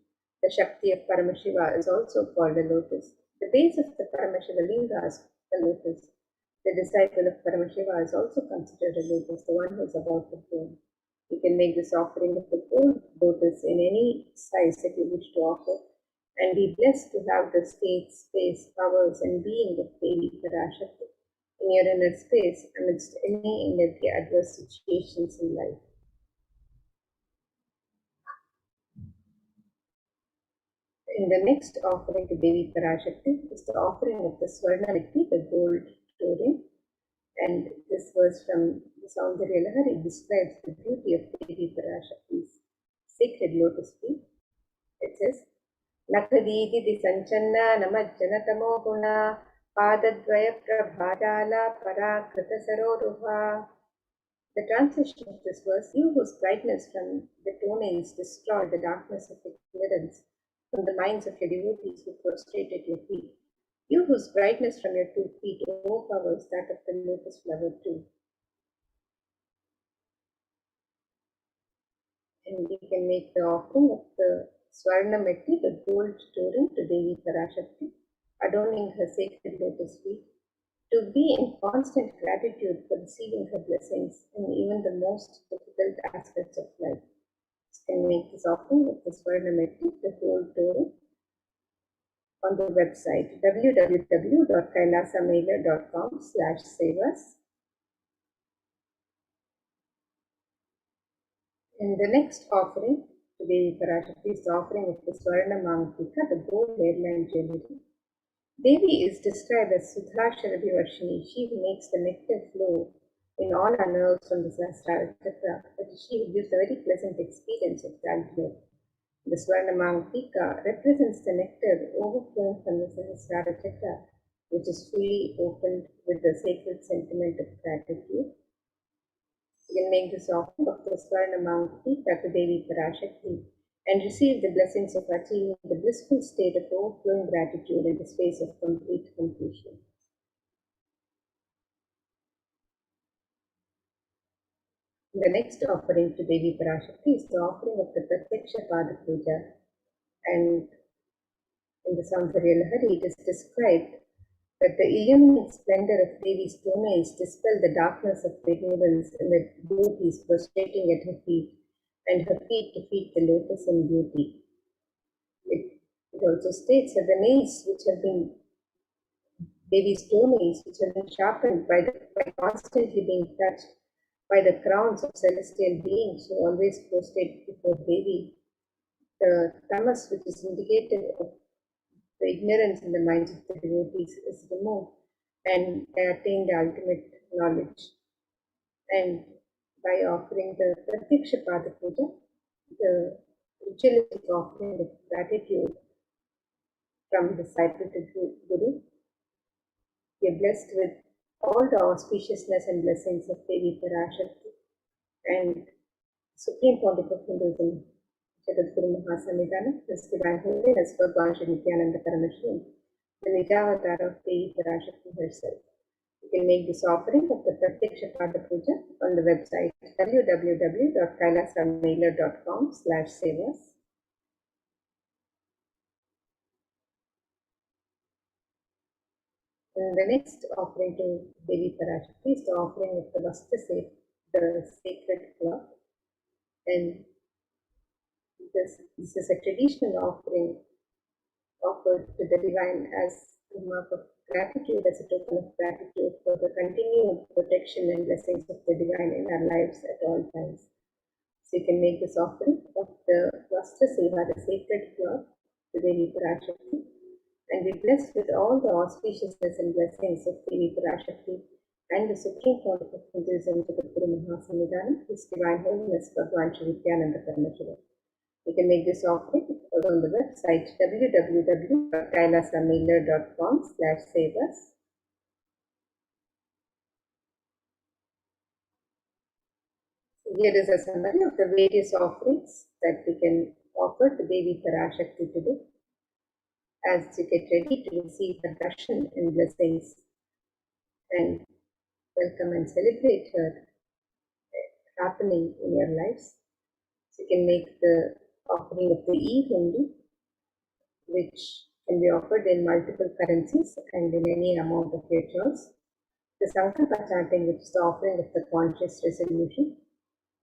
The Shakti of Paramashiva is also called a lotus. The base of the Paramashiva linga is the lotus. The disciple of Paramashiva is also considered a lotus, the one who is about the throne. You can make this offering of the gold lotus in any size that you wish to offer, and be blessed to have the state, space, powers, and being of Devi Parashakti in your inner space amidst any and every adverse situations in life. In the next offering to Devi Parashakti is the offering of the Swarnamiti, the gold touring. And this verse from the Saundarya Lahari describes the beauty of Devi Parashakti's sacred lotus feet. It says, Nakaditi Sanchanna Namajjanatamo Guna Padadvaya Prabhadala Parakrita Saroruha. The translation of this verse, you whose brightness from the toenails destroy the darkness of ignorance from the minds of your devotees who prostrate at your feet. You whose brightness from your 2 feet overpowers that of the lotus flower too. And we can make the offering of the Swarnamati, the gold totem, to Devi Parashakti, adorning her sacred lotus feet, to be in constant gratitude for receiving her blessings in even the most difficult aspects of life. You can make this offering of the Swarnamati, the gold totem, on the website www.kailasamailer.com/sevas. And the next offering to Devi Parashakti is the offering of the Swarna Mangatika, the gold hairline jewelry. Devi is described as Sudha Sharabhi Varshini, she who makes the nectar flow in all our nerves from the Sahasrara Chakra, but she who gives a very pleasant experience of the ultimate. The Swarna Mangatika represents the nectar overflowing from the Sahasrara Chakra, which is fully opened with the sacred sentiment of gratitude. You can make this offering of the Swarna Mangatika to Devi Parashakti and receive the blessings of achieving the blissful state of overflowing gratitude in the space of complete completion. The next offering to Devi Parashakti is the offering of the Pratyaksha Pada Puja, and in the Saundarya Lahari it is described that the illuminate splendor of Devi's toenails dispel the darkness of ignorance in the devotees prostrating at her feet, and her feet defeat the lotus in beauty. It also states that the nails which have been Devi's toenails, which have been sharpened by constantly being touched by the crowns of celestial beings who always prostrate before Devi, the tamas, which is indicative of the ignorance in the minds of the devotees, is removed, and they attain the ultimate knowledge. And by offering the Pratyaksha Pada Puja, the ritualistic offering of gratitude from disciple to Guru, we are blessed with all the auspiciousness and blessings of Devi Parashakti and Supreme Pontiff of Hinduism, Jagadguru Mahasamidana, His Divine Holiness Bhagwan Shri Nithyananda Paramashivam, the Nijavatar of Devi Parashakti herself. You can make this offering of the Pratyaksha Pada Puja on the website www.kailasamailer.com/sevas. And the next offering to Devi Parashakti is the offering of the Vastra Set, the sacred cloth. And this is a traditional offering offered to the divine as a mark of gratitude, as a token of gratitude for the continued protection and blessings of the divine in our lives at all times. So you can make this offering of the Vastra Seva, the sacred cloth, to Devi Parashakti, and be blessed with all the auspiciousness and blessings of Devi Parashakti and the Supreme Pontiff of Hinduism, Jagadguru Mahasamidana, His Divine Holiness Bhagwan Shri Nithyananda Paramashivam. You can make this offering on the website www.kailasamailer.com/sevas. Here is a summary of the various offerings that we can offer to Devi Parashakti today. as you get ready to receive her darshan and blessings and welcome and celebrate her happening in your lives. So you can make the offering of the Eve only, which can be offered in multiple currencies and in any amount of your choice. The Sankalpa chanting, which is the offering of the conscious resolution.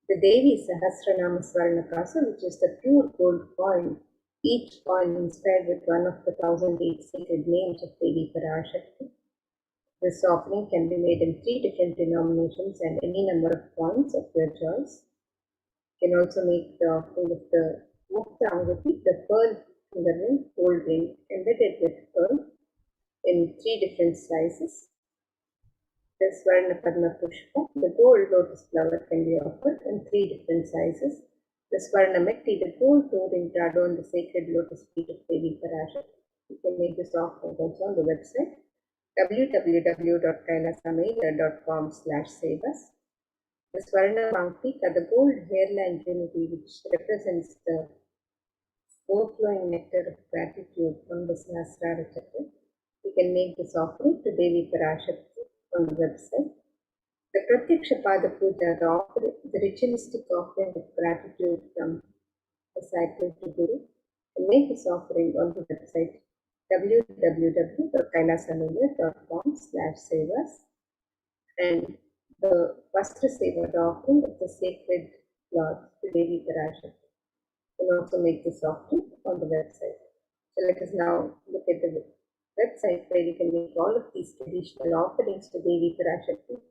The Devi Sahasranama Swarnakasa, which is the pure gold coin, each coin inspired with one of the 1008 sacred names of Devi Parashakti. This offering can be made in 3 different denominations and any number of coins of your choice. You can also make the offering of the Mukta Angati, the pearl finger ring, gold ring, embedded with pearl in 3 different sizes. The Swarna Padma Pushpa, the gold lotus flower, can be offered in 3 different sizes. The Swarna Metti, the gold touring to adorn the sacred lotus feet of Devi Parashakti. You can make this offering also on the website www.kailasamaya.com/sevas. The Swarna Manktika, the gold hairline trinity, which represents the overflowing nectar of gratitude from the Sahasrara Chakra. You can make this offering to Devi Parashakti on the website. The Pratyaksha Pada Puja, the ritualistic offering of gratitude from disciple to Guru, and make this offering on the website www.kailasamaya.com/sevas. And the Vastra Seva, the offering of the sacred cloth to Devi Parashakti. You can also make this offering on the website. So let us now look at the website where you can make all of these traditional offerings to Devi Parashakti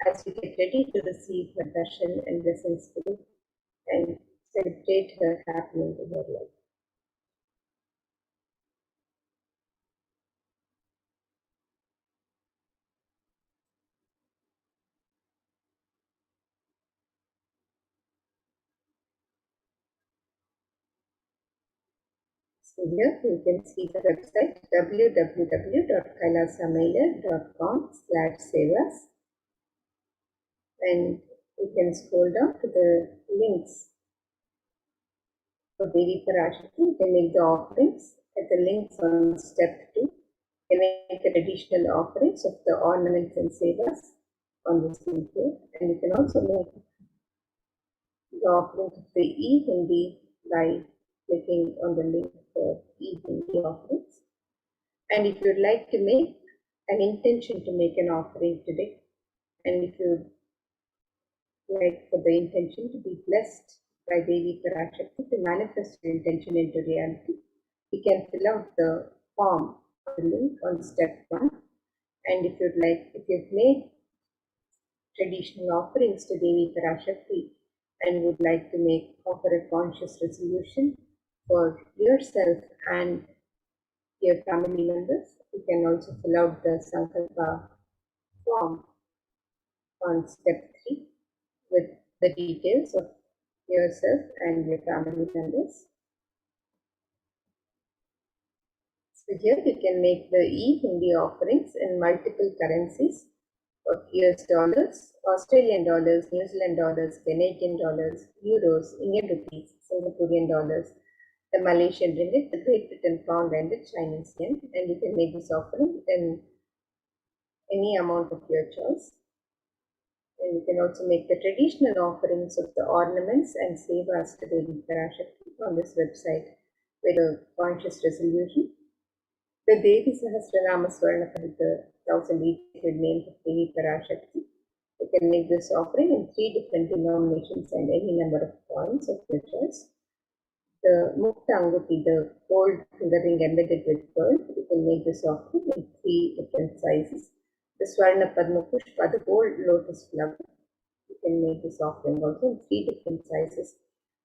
as we get ready to receive her darshan and blessings today and celebrate her happening in her life. So here you can see the website www.kailasamaya.com/sevas, and you can scroll down to the links for Devi Parashakti. You can make the offerings at the links on step 2. You can make the additional offerings of the ornaments and sevas on this link here, and you can also make the offerings of the Hindi by clicking on the link for Hindi offerings. And if you'd like to make an intention to make an offering today, and if you'd like for the intention to be blessed by Devi Parashakti, to manifest your intention into reality, you can fill out the form on the link on step 1. And if you've made traditional offerings to Devi Parashakti and would like to offer a conscious resolution for yourself and your family members, you can also fill out the Sankalpa form on step 3 with the details of yourself and your family members. So here you can make the Hindi offerings in multiple currencies of US dollars, Australian dollars, New Zealand dollars, Canadian dollars, euros, Indian rupees, Singaporean dollars, the Malaysian ringgit, the Great Britain pound, and the Chinese yen. And you can make this offering in any amount of your choice. And you can also make the traditional offerings of the ornaments and sevas to Devi Parashakti on this website with a conscious resolution. The Devi Sahasranama Swarnakara, the 1008 sacred names of Devi Parashakti. You can make this offering in 3 different denominations and any number of coins of your choice. The Mukta Angati, the gold finger ring embedded with pearl, you can make this offering in 3 different sizes. The Swarna Padma Pushpa, the gold lotus flower, you can make this offering also in 3 different sizes.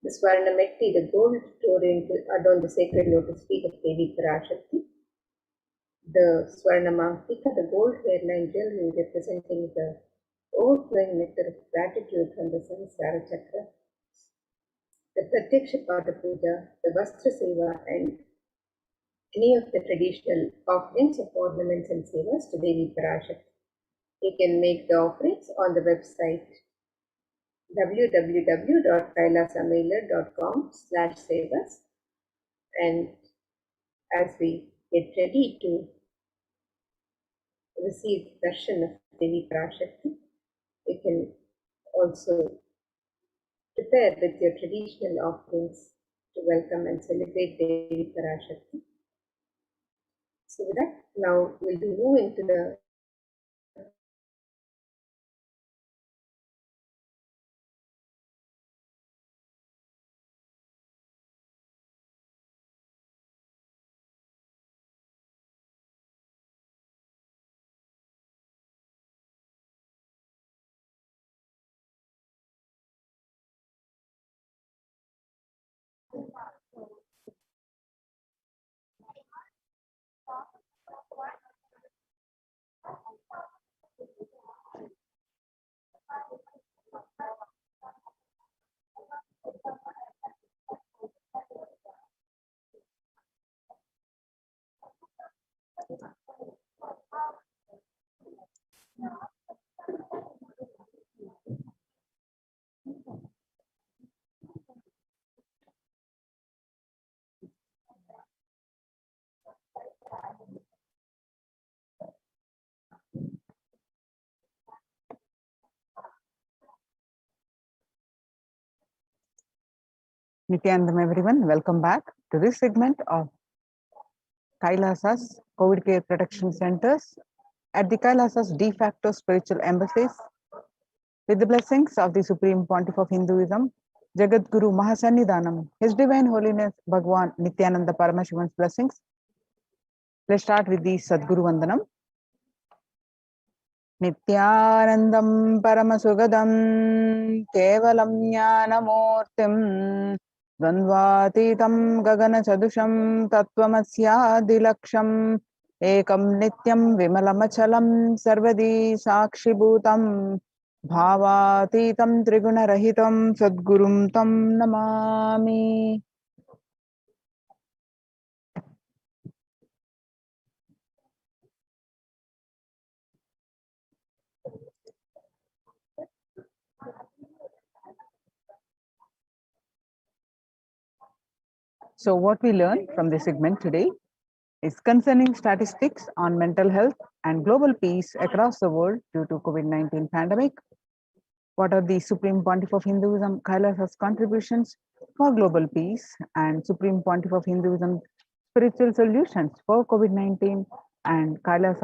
The Swarna Metti, the gold touring to adorn the sacred lotus feet of Devi Parashakti. The Swarna Manktika, the gold hairline jewelry representing the overflowing nectar of gratitude from the Sahasrara Chakra. The Pratyaksha Pada Puja, the Vastra Seva, and any of the traditional offerings of ornaments and sevas to Devi Parashakti. You can make the offerings on the website www.kailasamaya.com/sevas. And as we get ready to receive darshan of Devi Parashakti, you can also prepare with your traditional offerings to welcome and celebrate Devi Parashakti. So with that, now we'll be moving to the Nithyanandam everyone, welcome back to this segment of Kailasa's COVID Care Protection Centers at the Kailasa's de facto spiritual embassies. With the blessings of the Supreme Pontiff of Hinduism, Jagat Guru Mahasannidhanam, His Divine Holiness Bhagwan Nithyananda Paramashivan's blessings. Let's start with the Sadguru Vandanam. Nithyanandam Paramasogadam Kevalam Jnanamurtim Dvandvatitam Gaganachadusham Tattvamasyaadilaksham Ekam Nityam Vimalamachalam Sarvadi Sakshibhutam Bhavatitam Trigunarahitam Sadgurum Tam Namami. So what we learned from this segment today is concerning statistics on mental health and global peace across the world due to COVID-19 pandemic. What are the Supreme Pontiff of Hinduism, Kailasa's contributions for global peace and Supreme Pontiff of Hinduism spiritual solutions for COVID-19 and Kailasa's